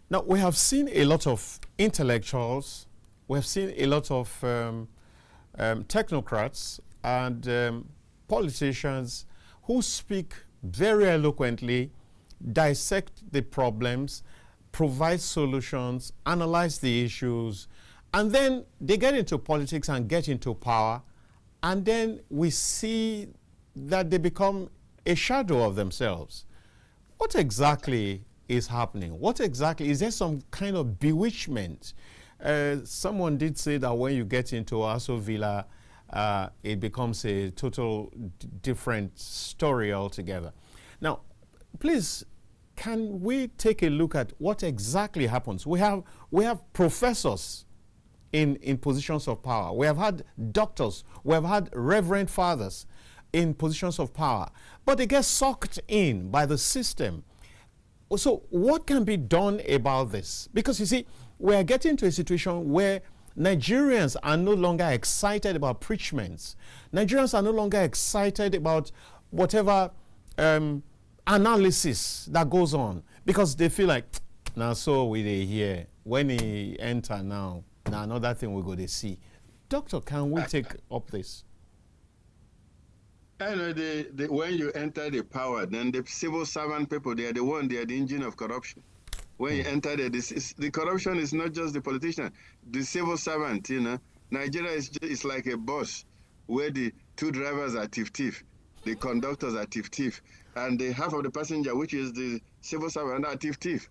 Speaker 1: Now, we have seen a lot of intellectuals, we have seen a lot of technocrats and politicians who speak very eloquently, dissect the problems, provide solutions, analyze the issues, and then they get into politics and get into power, and then we see that they become a shadow of themselves. What exactly is happening? What exactly, is there some kind of bewitchment? Someone did say that when you get into Aso Villa, it becomes a total different story altogether. Now, please, can we take a look at what exactly happens? We have professors in positions of power. We have had doctors. We have had reverend fathers in positions of power. But they get sucked in by the system. So what can be done about this? Because you see, we are getting to a situation where Nigerians are no longer excited about preachments. Nigerians are no longer excited about whatever analysis that goes on, because they feel like, now so we dey hear, when he enter now another thing we go to see. Doctor, can we take up this?
Speaker 9: I know when you enter the power, then the civil servant people, they are the engine of corruption. When you enter the corruption is not just the politician, the civil servant, you know. Nigeria is like a bus where the two drivers are thief, the conductors are thief, and the half of the passenger, which is the civil servant, are thief.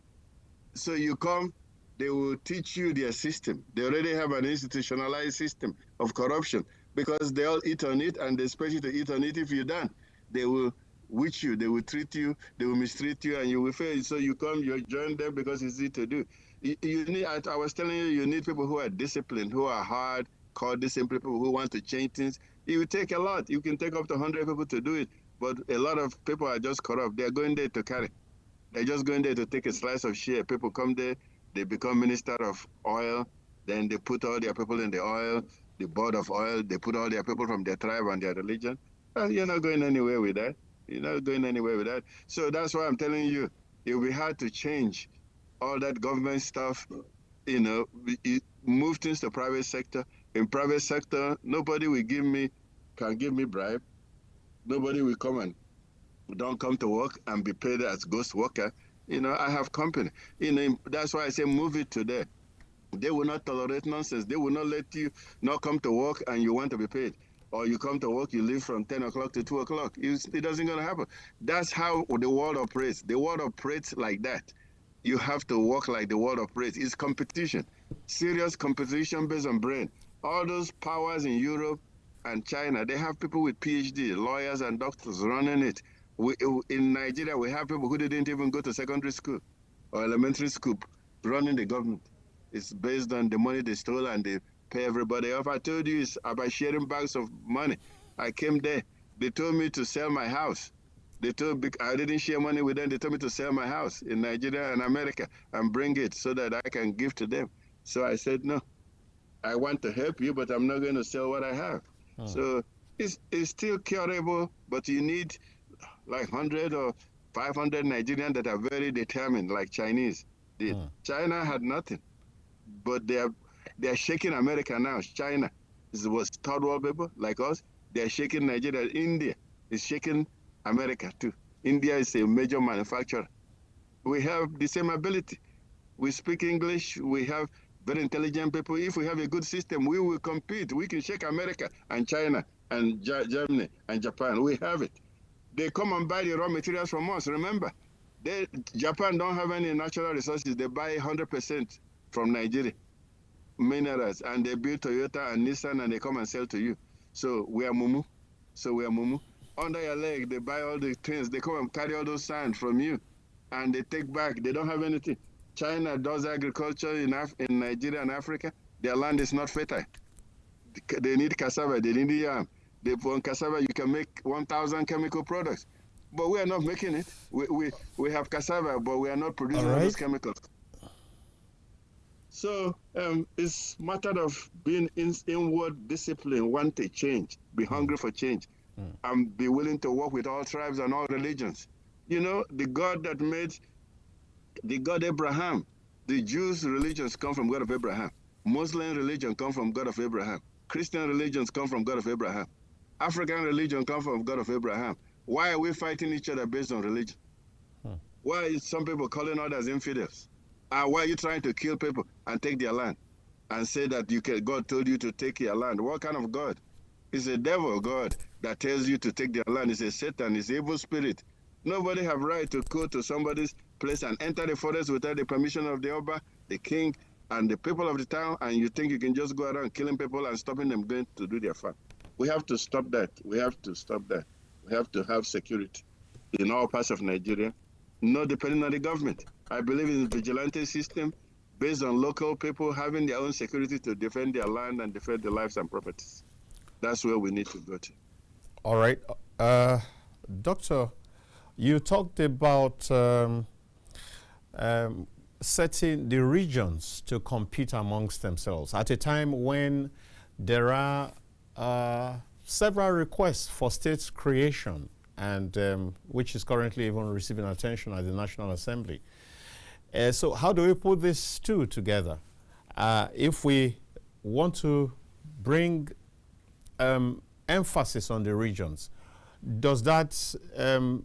Speaker 9: So you come, they will teach you their system. They already have an institutionalized system of corruption because they all eat on it, and they expect you to eat on it if you're done. They will witch you, they will treat you, they will mistreat you, and you will fail. So you come, you join them because it's easy to do. You need, I was telling you, you need people who are disciplined, who are hard-core disciplined people who want to change things. It will take a lot. You can take up to 100 people to do it, but a lot of people are just corrupt. They're going there to carry. They're just going there to take a slice of share. People come there, they become minister of oil, then they put all their people in the oil, the board of oil, they put all their people from their tribe and their religion. Well, you're not going anywhere with that. You're not going anywhere with that. So that's why I'm telling you, it will be hard to change all that government stuff, you know, move things to private sector. In private sector, nobody can give me bribe. Nobody will come and don't come to work and be paid as ghost worker. You know, I have company. You know, that's why I say move it to there. They will not tolerate nonsense. They will not let you not come to work and you want to be paid. Or you come to work, you leave from 10 o'clock to 2 o'clock. It doesn't going to happen. That's how the world operates. The world operates like that. You have to work like the world operates. It's competition, serious competition based on brain. All those powers in Europe and China, they have people with PhD, lawyers and doctors running it. In Nigeria, we have people who didn't even go to secondary school or elementary school running the government. It's based on the money they stole and they pay everybody off. I told you it's about sharing bags of money. I came there. They told me to sell my house. I didn't share money with them. They told me to sell my house in Nigeria and America and bring it so that I can give to them. So I said, no, I want to help you, but I'm not going to sell what I have. So it's still curable, but you need like 100 or 500 Nigerians that are very determined, like Chinese. China had nothing, but they are shaking America now. China was third world people like us. They are shaking Nigeria. India is shaking America too. India is a major manufacturer. We have the same ability. We speak English. We have very intelligent people. If we have a good system, we will compete. We can shake America and China and Germany and Japan. We have it. They come and buy the raw materials from us. Remember, Japan don't have any natural resources. They buy 100% from Nigeria, minerals, and they build Toyota and Nissan, and they come and sell to you. So we are mumu. Under your leg, they buy all the things. They come and carry all those sand from you, and they take back. They don't have anything. China does agriculture in Nigeria and Africa. Their land is not fertile. They need cassava. They need yam. On cassava, you can make 1,000 chemical products. But we are not making it. We have cassava, but we are not producing all those chemicals. So it's a matter of being inward discipline, want to change, be hungry for change, and be willing to work with all tribes and all religions. You know, the God that made the God Abraham, the Jews' religions come from God of Abraham. Muslim religion come from God of Abraham. Christian religions come from God of Abraham. African religion come from God of Abraham. Why are we fighting each other based on religion? Why is some people calling others infidels? Why are you trying to kill people and take their land and say that God told you to take your land? What kind of God? It's a devil God that tells you to take their land. It's a Satan. It's an evil spirit. Nobody have right to go to somebody's place and enter the forest without the permission of the Oba, the king, and the people of the town, and you think you can just go around killing people and stopping them going to do their farm. We have to stop that. We have to stop that. We have to have security in all parts of Nigeria, not depending on the government. I believe in the vigilante system based on local people having their own security to defend their land and defend their lives and properties. That's where we need to go to.
Speaker 1: All right. Doctor, you talked about setting the regions to compete amongst themselves at a time when there are several requests for states creation, and which is currently even receiving attention at the National Assembly. So how do we put these two together? If we want to bring emphasis on the regions, does that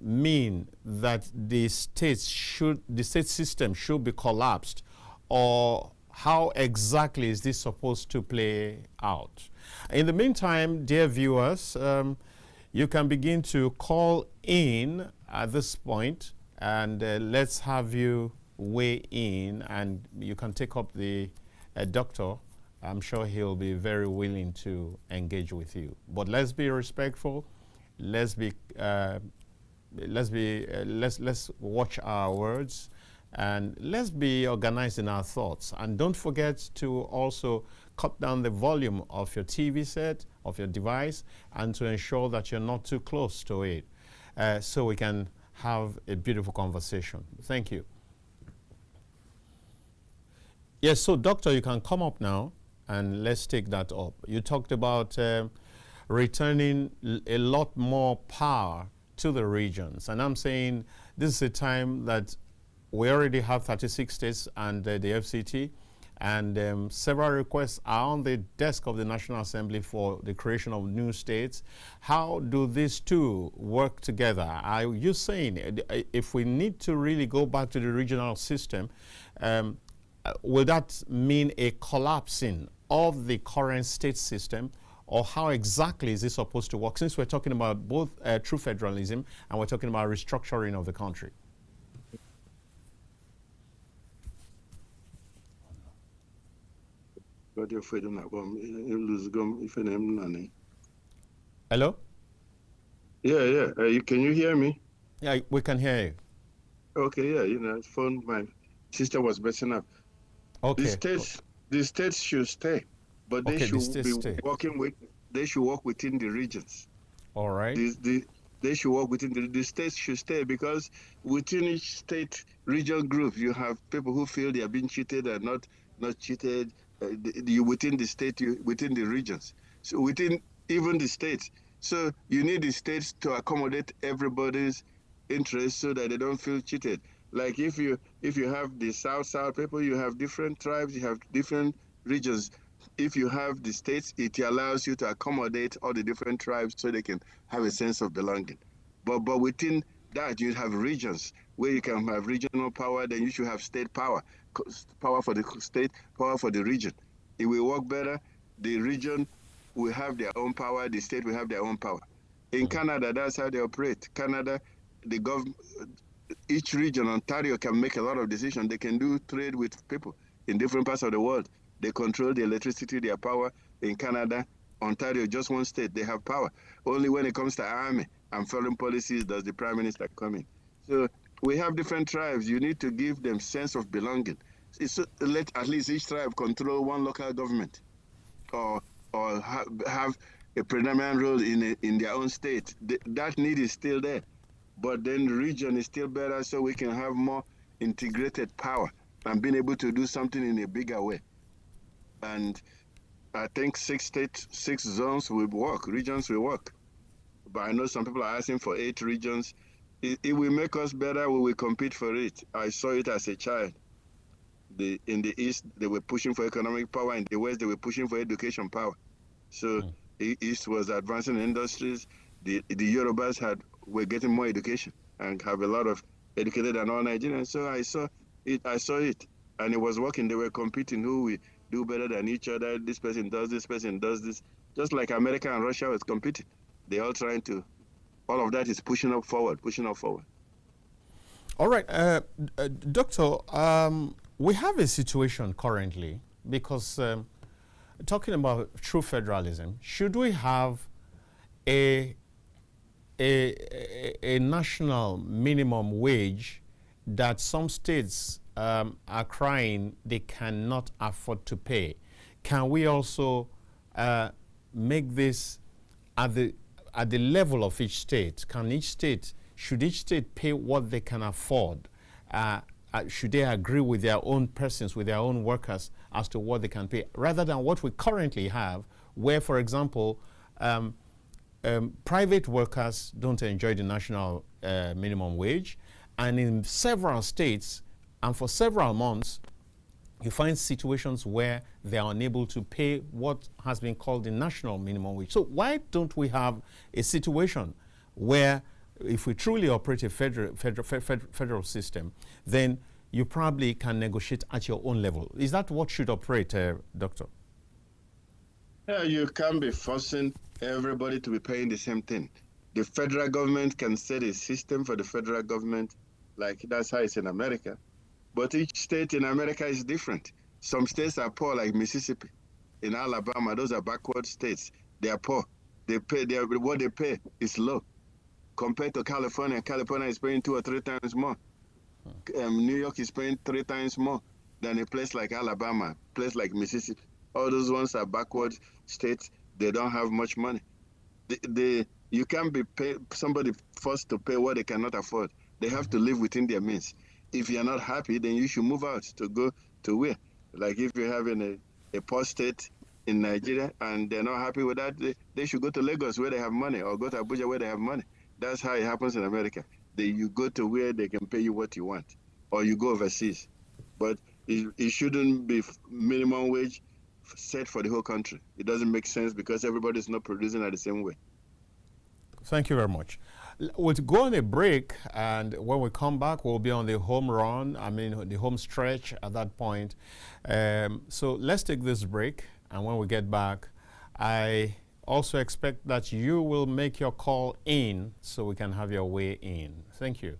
Speaker 1: mean that the state system should be collapsed, or how exactly is this supposed to play out? In the meantime, dear viewers, you can begin to call in at this point, and let's have you weigh in, and you can take up the doctor. I'm sure he'll be very willing to engage with you. But let's be respectful. Let's watch our words, and let's be organized in our thoughts. And don't forget to also cut down the volume of your TV set, of your device, and to ensure that you're not too close to it, so we can have a beautiful conversation. Thank you. Yes, so Doctor, you can come up now, and let's take that up. You talked about returning a lot more power to the regions. And I'm saying this is a time that we already have 36 states and the FCT, and several requests are on the desk of the National Assembly for the creation of new states. How do these two work together? Are you saying if we need to really go back to the regional system, will that mean a collapsing of the current state system, or how exactly is this supposed to work, since we're talking about both true federalism and we're talking about restructuring of the country? Hello?
Speaker 9: Yeah. Can you hear me?
Speaker 1: Yeah, we can hear you.
Speaker 9: Okay, yeah, phone, my sister was messing up.
Speaker 1: Okay.
Speaker 9: The states should stay, but they should be working with. They should work within the regions.
Speaker 1: All right.
Speaker 9: They should work within the states should stay, because within each state regional group you have people who feel they are being cheated and not cheated. Within the state, within the regions, so within even the states. So you need the states to accommodate everybody's interests so that they don't feel cheated. Like if you have the South people, you have different tribes, you have different regions. If you have the states, it allows you to accommodate all the different tribes so they can have a sense of belonging. But within that, you have regions where you can have regional power, then you should have state power. Power for the state, power for the region. It will work better. The region will have their own power, the state will have their own power. In Canada, that's how they operate. Canada, the government, each region, Ontario can make a lot of decisions. They can do trade with people in different parts of the world. They control the electricity, their power. In Canada, Ontario, just one state, they have power. Only when it comes to army and foreign policies does the prime minister come in. So we have different tribes. You need to give them sense of belonging. Let at least each tribe control one local government, or have a predominant role in their own state. That need is still there. But then the region is still better, so we can have more integrated power and being able to do something in a bigger way. And I think 6 zones will work, regions will work. But I know some people are asking for 8 regions. It will make us better, we will compete for it. I saw it as a child. In the East, they were pushing for economic power. In the West, they were pushing for education power. So the East was advancing industries. The Yorubas were getting more education and have a lot of educated and all Nigerians. So I saw it, and it was working. They were competing, who will do better than each other. This person does this, just like America and Russia was competing. They're all trying to, all of that is pushing up forward.
Speaker 1: All right, Doctor, we have a situation currently because talking about true federalism, should we have a national minimum wage that some states are crying they cannot afford to pay? Can we also make this at the level of each state? Should each state pay what they can afford? Should they agree with their own persons, with their own workers, as to what they can pay, rather than what we currently have, where, for example, private workers don't enjoy the national minimum wage, and in several states and for several months, you find situations where they are unable to pay what has been called the national minimum wage. So why don't we have a situation where, if we truly operate a federal system, then you probably can negotiate at your own level? Is that what should operate, Doctor?
Speaker 9: Yeah, you can't be forcing everybody to be paying the same thing. The federal government can set a system for the federal government, like that's how it's in America. But each state in America is different. Some states are poor, like Mississippi. In Alabama, those are backward states. They are poor. What they pay is low. Compared to California, California is paying 2 or 3 times more. New York is paying 3 times more than a place like Alabama, a place like Mississippi. All those ones are backward states. They don't have much money. You can't be somebody forced to pay what they cannot afford. They have to live within their means. If you're not happy, then you should move out to go to where? Like if you're having a poor state in Nigeria and they're not happy with that, they should go to Lagos where they have money, or go to Abuja where they have money. That's how it happens in America. You go to where they can pay you what you want, or you go overseas. But it shouldn't be minimum wage set for the whole country. It doesn't make sense because everybody's not producing at the same way.
Speaker 1: Thank you very much. We'll go on a break, and when we come back, we'll be on the home run, the home stretch at that point. So let's take this break, and when we get back, I also expect that you will make your call in so we can have your way in. Thank you.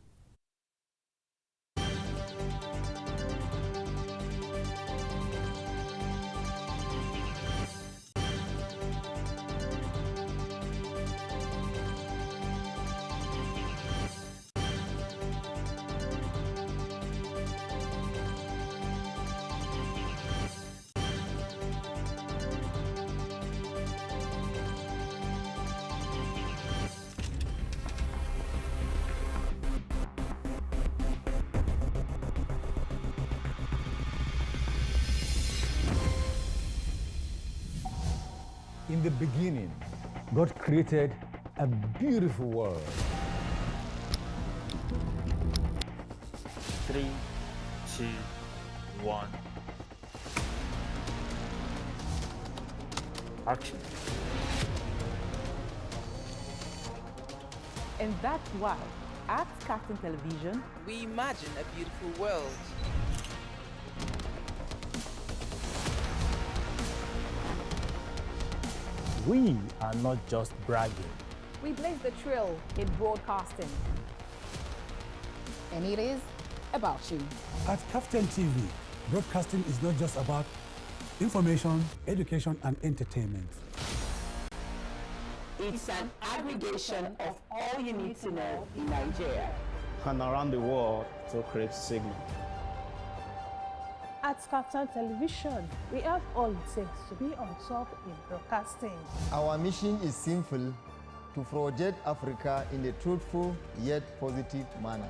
Speaker 8: In the beginning, God created a beautiful world.
Speaker 4: 3, 2, 1. Action.
Speaker 7: And that's why, at KAFTAN Television,
Speaker 6: we imagine a beautiful world.
Speaker 2: We are not just bragging.
Speaker 7: we blaze the trail in broadcasting. And it is about you.
Speaker 8: At KAFTAN TV, broadcasting is not just about information, education, and entertainment.
Speaker 5: It's an aggregation of all you need to know in Nigeria
Speaker 2: and around the world to create signal.
Speaker 10: At KAFTAN Television, we have all it takes to be on top in broadcasting.
Speaker 11: Our mission is simple: to project Africa in a truthful yet positive manner.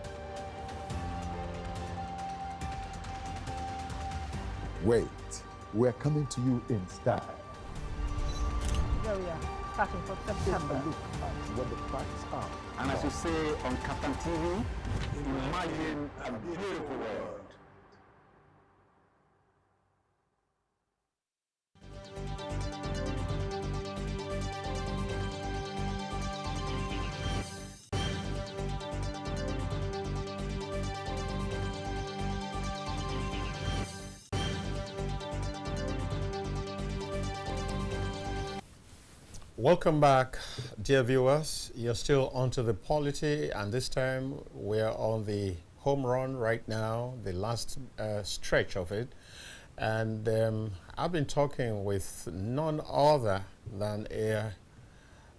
Speaker 12: Wait, we're coming to you in style.
Speaker 10: Here we are, starting from September.
Speaker 12: Take a look at what the facts are.
Speaker 14: And as you say on KAFTAN TV, imagine a beautiful world.
Speaker 1: Welcome back, dear viewers. You're still onto the POLITY, and this time we're on the home run right now, the last stretch of it. And I've been talking with none other than an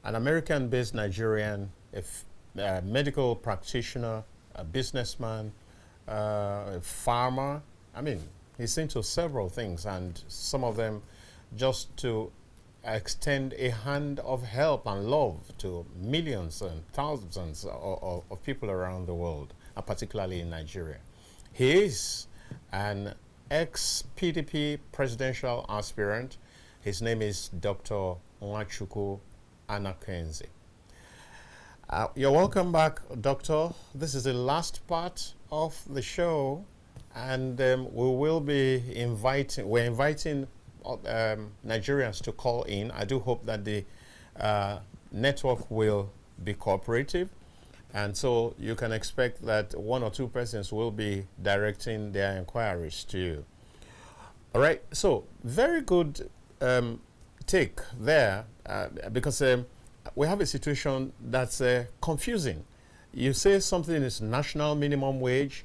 Speaker 1: American-based Nigerian, a medical practitioner, a businessman, a farmer. I mean, he's into several things, and some of them just to extend a hand of help and love to millions and thousands of people around the world, particularly in Nigeria. He is an ex-PDP Presidential Aspirant. His name is Dr. Nwachukwu Anakwenze. You're welcome back, Doctor. This is the last part of the show, and we're inviting Nigerians to call in. I do hope that the network will be cooperative, and so you can expect that one or two persons will be directing their inquiries to you. All right, so very good take there, because we have a situation that's confusing. You say something is national minimum wage.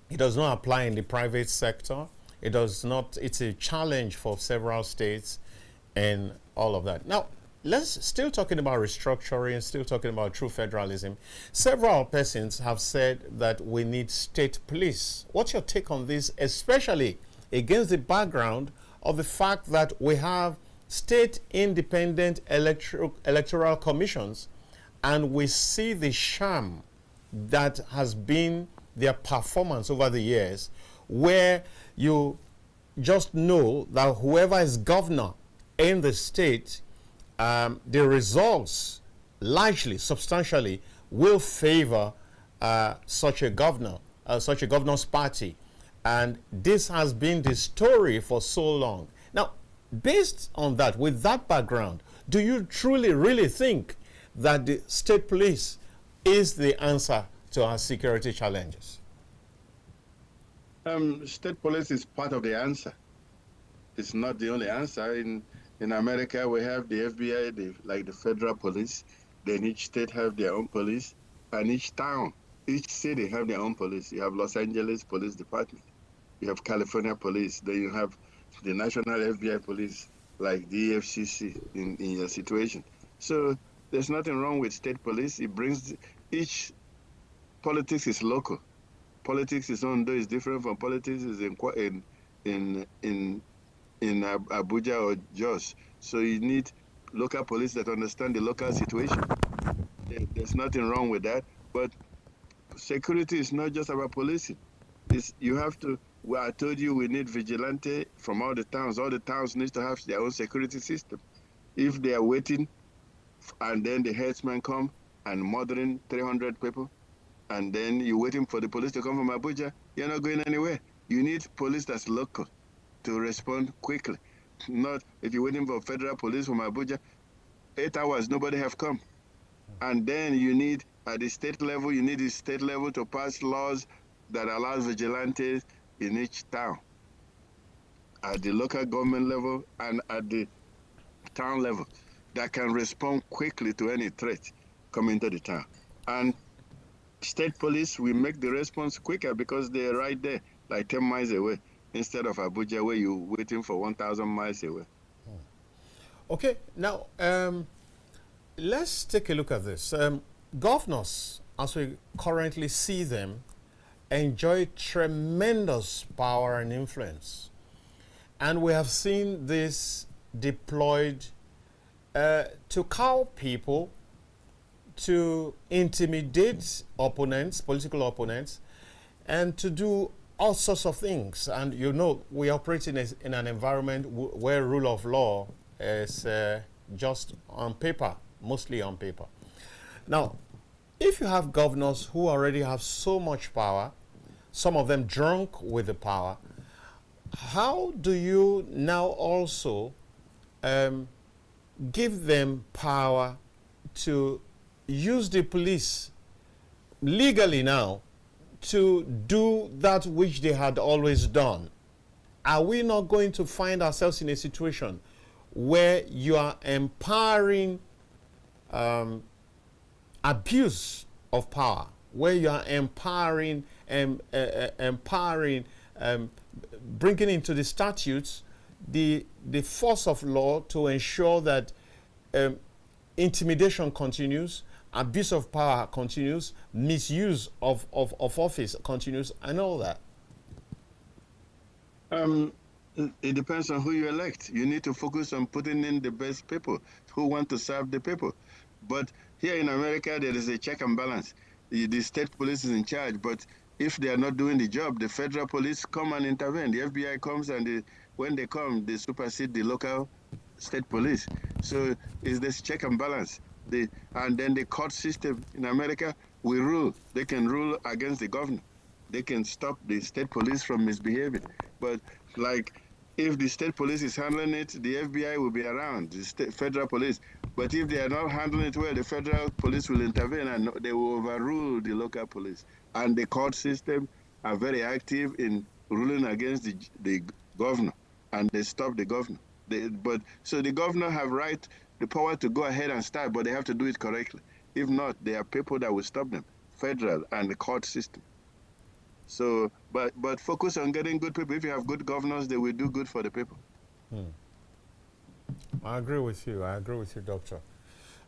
Speaker 1: It does not apply in the private sector. It does not, it's a challenge for several states and all of that. Now, let's still talking about restructuring, still talking about true federalism. Several persons have said that we need state police. What's your take on this, especially against the background of the fact that we have state independent electoral commissions, and we see the sham that has been their performance over the years, where you just know that whoever is governor in the state, the results largely, substantially, will favor such a governor's party. And this has been the story for so long. Now, based on that, with that background, do you truly, really think that the state police is the answer to our security challenges?
Speaker 9: State police is part of the answer. It's not the only answer. In America, we have the FBI, like the federal police. Then each state have their own police, and each town, each city have their own police. You have Los Angeles Police Department. You have California Police. Then you have the National FBI Police, like the EFCC in your situation. So there's nothing wrong with state police. It brings each politics is local. Politics is Ondo is different from politics is in Abuja or Jos. So you need local police that understand the local situation. There's nothing wrong with that. But security is not just about policing. You have to. Well, I told you we need vigilante from all the towns. All the towns need to have their own security system. If they are waiting, and then the headsman come and murdering 300 people, and then you're waiting for the police to come from Abuja, you're not going anywhere. You need police that's local to respond quickly. Not if you're waiting for federal police from Abuja, 8 hours, nobody have come. And then you need, at the state level, you need the state level to pass laws that allows vigilantes in each town, at the local government level and at the town level, that can respond quickly to any threat coming to the town. And state police will make the response quicker because they're right there, like 10 miles away, instead of Abuja where you're waiting for 1,000 miles away.
Speaker 1: Okay, now let's take a look at this. Governors, as we currently see them, enjoy tremendous power and influence. And we have seen this deployed to cow people, to intimidate opponents, political opponents, and to do all sorts of things. And you know, we operate in an environment where rule of law is just on paper, mostly on paper. Now, if you have governors who already have so much power, some of them drunk with the power, how do you now also give them power to use the police legally now to do that which they had always done? Are we not going to find ourselves in a situation where you are empowering abuse of power, where you are empowering, bringing into the statutes the force of law to ensure that intimidation continues, abuse of power continues, misuse of office continues, and all that?
Speaker 9: It depends on who you elect. You need to focus on putting in the best people who want to serve the people. But here in America, there is a check and balance. The state police is in charge, but if they are not doing the job, the federal police come and intervene. The FBI comes, and when they come, they supersede the local state police. So it's this check and balance. And then the court system in America, we rule. They can rule against the governor. They can stop the state police from misbehaving. But like, if the state police is handling it, the FBI will be around, the federal police. But if they are not handling it well, the federal police will intervene and they will overrule the local police. And the court system are very active in ruling against the governor, and they stop the governor. So the governor have the power to go ahead and start, but they have to do it correctly. If not, there are people that will stop them, federal and the court system. So, but focus on getting good people. If you have good governors, they will do good for the people.
Speaker 1: I agree with you. I agree with you, Doctor.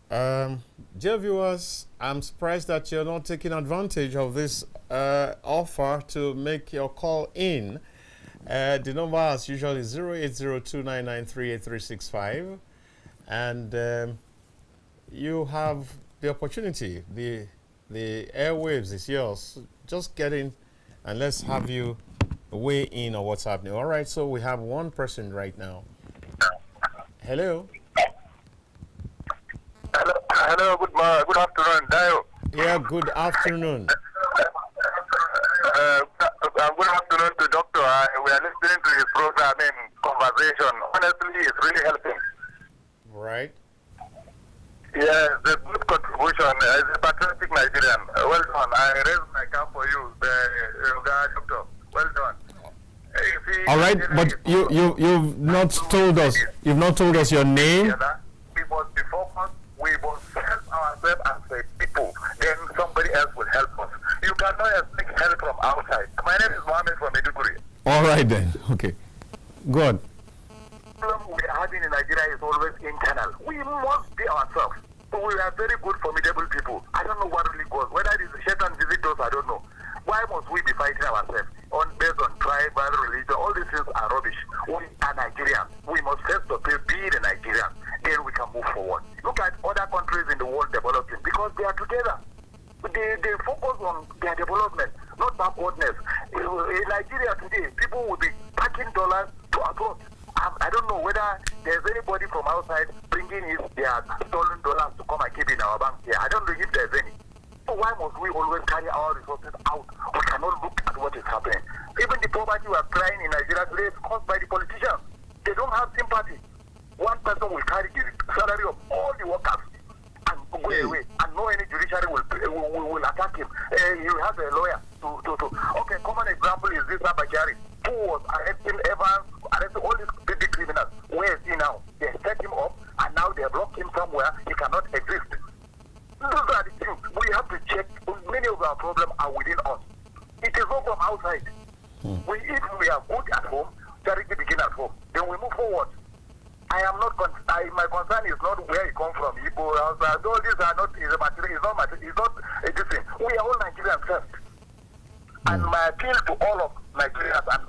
Speaker 1: Dear viewers, I'm surprised that you're not taking advantage of this offer to make your call in. The number, as usual, is 08029938365. And you have the opportunity. The airwaves is yours. Just get in and let's have you weigh in on what's happening. All right, so we have one person right now. Hello.
Speaker 14: Hello, good afternoon, Dayo.
Speaker 1: Yeah, good afternoon.
Speaker 14: Good afternoon to Doctor. We are listening to his program in conversation. Honestly, it's really helping.
Speaker 1: Right.
Speaker 14: Yeah, the good contribution as a patriotic Nigerian. Well done. I raise my cap for you, Doctor. Well done.
Speaker 1: All right, but you've not told us. You've not told us your name.
Speaker 14: We must be focused. We must help ourselves as a people. Then somebody else will help us. You cannot expect help from outside. My name is Mohammed from Maiduguri.
Speaker 1: All right then. Okay. Go on.
Speaker 14: The problem we are having in Nigeria is always internal. We must be ourselves. We are very good, formidable people. I don't know what really goes. Whether it is Shaitan visitors, I don't know. Why must we be fighting ourselves based on tribal, religion? All these things are rubbish. We are Nigerians. We must first of all be the Nigerians. Then we can move forward. Look at other countries in the world developing because they are together. They focus on their development, not backwardness. In Nigeria today, people will be packing dollars to abroad. I don't know whether there's anybody from outside bringing their stolen dollars to come and keep in our bank here. I don't know if there's any. So why must we always carry our resources out? We cannot look at what is happening. Even the poverty we are crying in Nigeria today is caused by the politicians. They don't have sympathy. One person will carry the salary of all the workers and go away, and no any judiciary will attack him. He has a lawyer Okay, common example is this Abachari, who was arresting Evans, arresting all these big criminals. Where is he now? They set him up, and now they have locked him somewhere. He cannot exist. Those are the things we have to check. Many of our problems are within us. It is not from outside. If we are good at home, charity begin at home. Then we move forward. I am not. My concern is not where you come from. All these are not. Is not a different. We are all Nigerians first. And my appeal to all of Nigerians and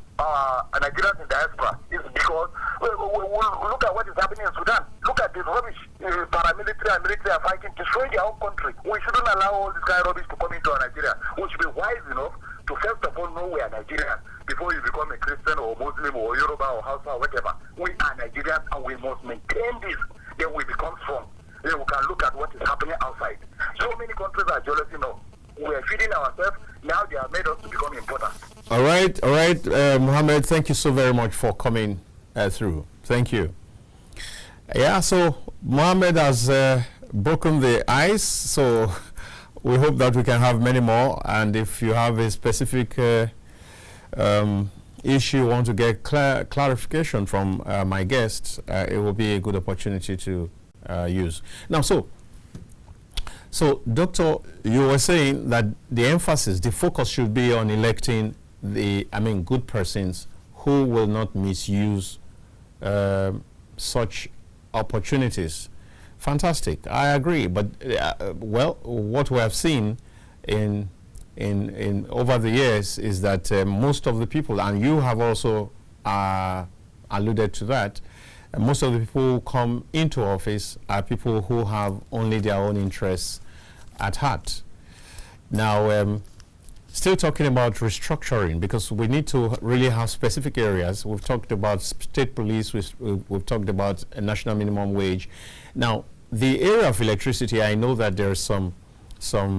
Speaker 14: Nigerians in diaspora is because look at what is happening in Sudan. Look at this rubbish. Paramilitary and military are fighting, destroying their own country. We shouldn't allow all this kind of rubbish to come into Nigeria. We should be wise enough to first of all know we are Nigerians before you become a Christian or Muslim or Yoruba or Hausa or whatever. We are Nigerians and we must maintain this. Then we become strong. Then we can look at what is happening outside. So many countries are jealous, We are feeding ourselves. Now they have made us to become important.
Speaker 1: All right, Mohammed, thank you so very much for coming through. Thank you. Yeah, so Mohammed has broken the ice, so we hope that we can have many more. And if you have a specific issue want to get clarification from my guests, it will be a good opportunity to use. Now, so Doctor, you were saying that the emphasis, the focus should be on electing good persons who will not misuse such opportunities. Fantastic, I agree. But well, what we have seen in over the years is that most of the people, and you have also alluded to that, most of the people who come into office are people who have only their own interests at heart. Now, still talking about restructuring, because we need to really have specific areas. We've talked about state police, we've talked about a national minimum wage. Now, the area of electricity, I know that there's some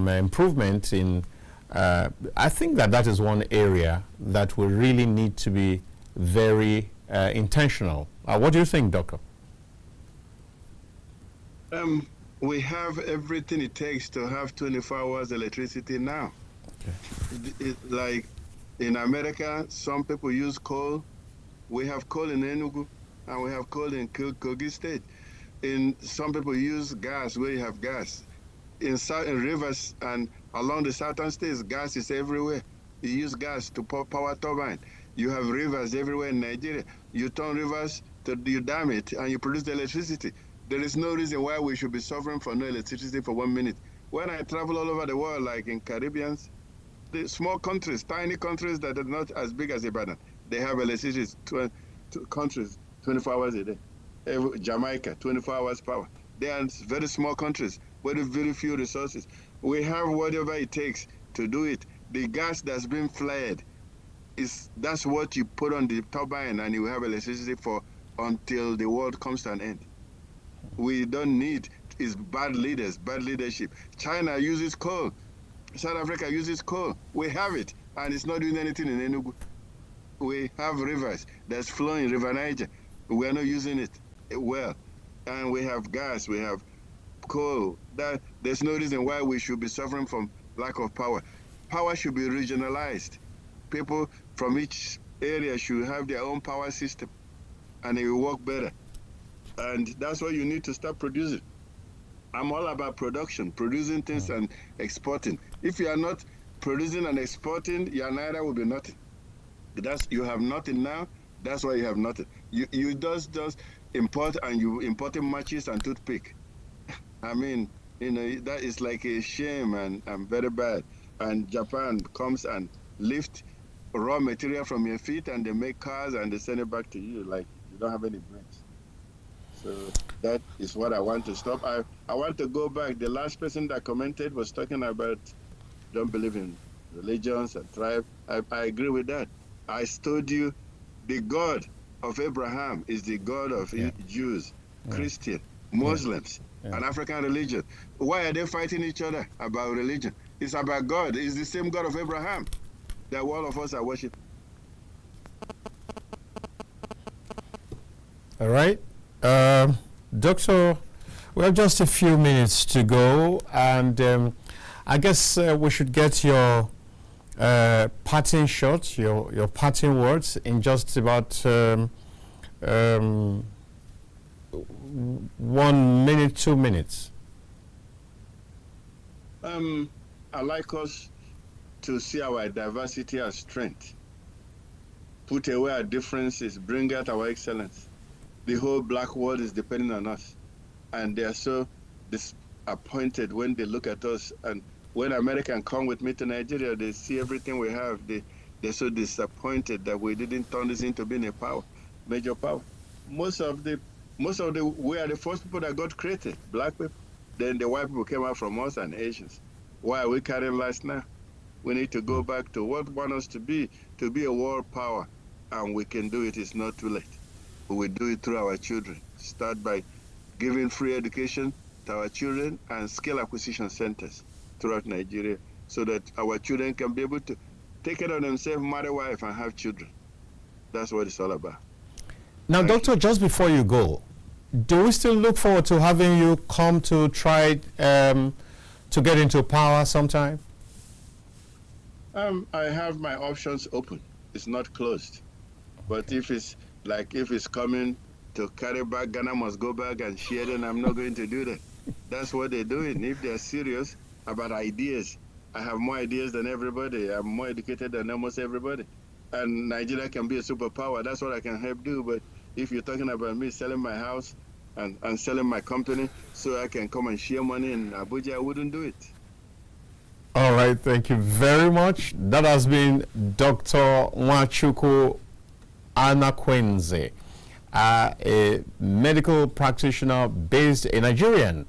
Speaker 1: improvement in, I think that is one area that will really need to be very intentional. What do you think, Doctor?
Speaker 9: We have everything it takes to have 24 hours electricity now. Okay. Like in America, some people use coal. We have coal in Enugu, and we have coal in Kogi State. Some people use gas, where you have gas. In rivers and along the southern states, gas is everywhere. You use gas to power turbine. You have rivers everywhere in Nigeria. You turn rivers, you dam it, and you produce the electricity. There is no reason why we should be suffering for no electricity for 1 minute. When I travel all over the world, like in Caribbeans, the small countries, tiny countries that are not as big as Ibadan, they have electricity, countries, 24 hours a day. Jamaica, 24 hours power. They are very small countries with very few resources. We have whatever it takes to do it. The gas that's been flared, that's what you put on the turbine, and you have electricity for until the world comes to an end. We don't need bad leaders, bad leadership. China uses coal. South Africa uses coal. We have it, and it's not doing anything in Enugu. We have rivers that's flowing, River Niger. We are not using it well. And we have gas, we have coal. There's no reason why we should be suffering from lack of power. Power should be regionalized. People from each area should have their own power system, and it will work better. And that's why you need to start producing. I'm all about production, producing things and exporting. If you are not producing and exporting, your naira will be nothing. You have nothing now, that's why you have nothing. You just import, and you importing matches and toothpick. I mean, that is like a shame and very bad. And Japan comes and lift raw material from your feet, and they make cars and they send it back to you like you don't have any brains. So that is what I want to stop. I want to go back. The last person that commented was talking about don't believe in religions and tribe. I agree with that. I told you the God of Abraham is the God of Jews, Christian, Muslims, and African religion. Why are they fighting each other about religion? It's about God. It's the same God of Abraham that all of us are worshiping.
Speaker 1: All right. Doctor, we have just a few minutes to go, and I guess we should get your parting shots, your parting words in just about 1 minute, 2 minutes.
Speaker 9: I like us to see our diversity as strength, put away our differences, bring out our excellence. The whole black world is depending on us, and they are so disappointed when they look at us. And when Americans come with me to Nigeria, they see everything we have. They're so disappointed that we didn't turn this into being a power, major power. We are the first people that got created, black people. Then the white people came out from us and Asians. Why are we carrying last now? We need to go back to what we want us to be a world power, and we can do it. It's not too late. We will do it through our children. Start by giving free education to our children and skill acquisition centers throughout Nigeria, so that our children can be able to take care of themselves, marry wife, and have children. That's what it's all about.
Speaker 1: Now, Doctor, just before you go, do we still look forward to having you come to try to get into power sometime?
Speaker 9: I have my options open. It's not closed. But if it's coming to carry back, Ghana must go back and share, then I'm not going to do that. That's what they're doing. If they're serious about ideas, I have more ideas than everybody. I'm more educated than almost everybody. And Nigeria can be a superpower. That's what I can help do. But if you're talking about me selling my house and selling my company so I can come and share money in Abuja, I wouldn't do it.
Speaker 1: All right, thank you very much. That has been Dr. Nwachukwu Anakwenze, a medical practitioner based, a Nigerian,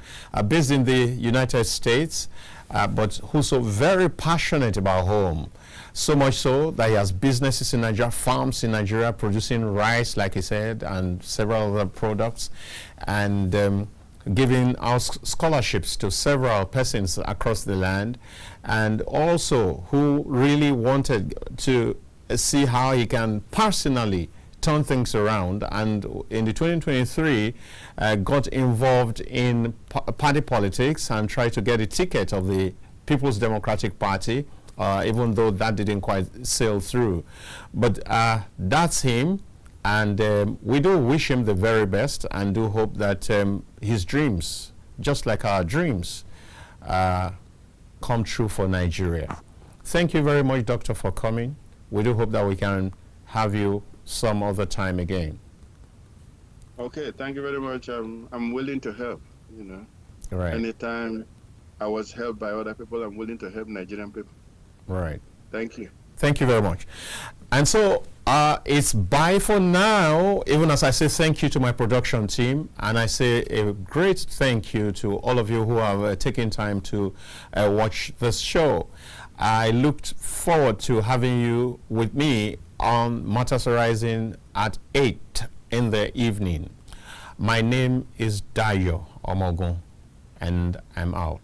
Speaker 1: based in the United States, but who's so very passionate about home. So much so that he has businesses in Nigeria, farms in Nigeria, producing rice, like he said, and several other products, and giving out scholarships to several persons across the land, and also who really wanted to see how he can personally turn things around, and in the 2023 got involved in party politics and tried to get a ticket of the People's Democratic Party, even though that didn't quite sail through. But that's him, and we do wish him the very best and do hope that his dreams, just like our dreams, come true for Nigeria. Thank you very much, Doctor, for coming. We do hope that we can have you some other time again.
Speaker 9: Okay, thank you very much. I'm willing to help, you know.
Speaker 1: Right.
Speaker 9: Anytime I was helped by other people, I'm willing to help Nigerian people.
Speaker 1: Right.
Speaker 9: Thank you.
Speaker 1: Thank you very much. And so it's bye for now, even as I say thank you to my production team, and I say a great thank you to all of you who have taken time to watch this show. I looked forward to having you with me on Matters Arising at 8 in the evening. My name is Dayo Omoogun, and I'm out.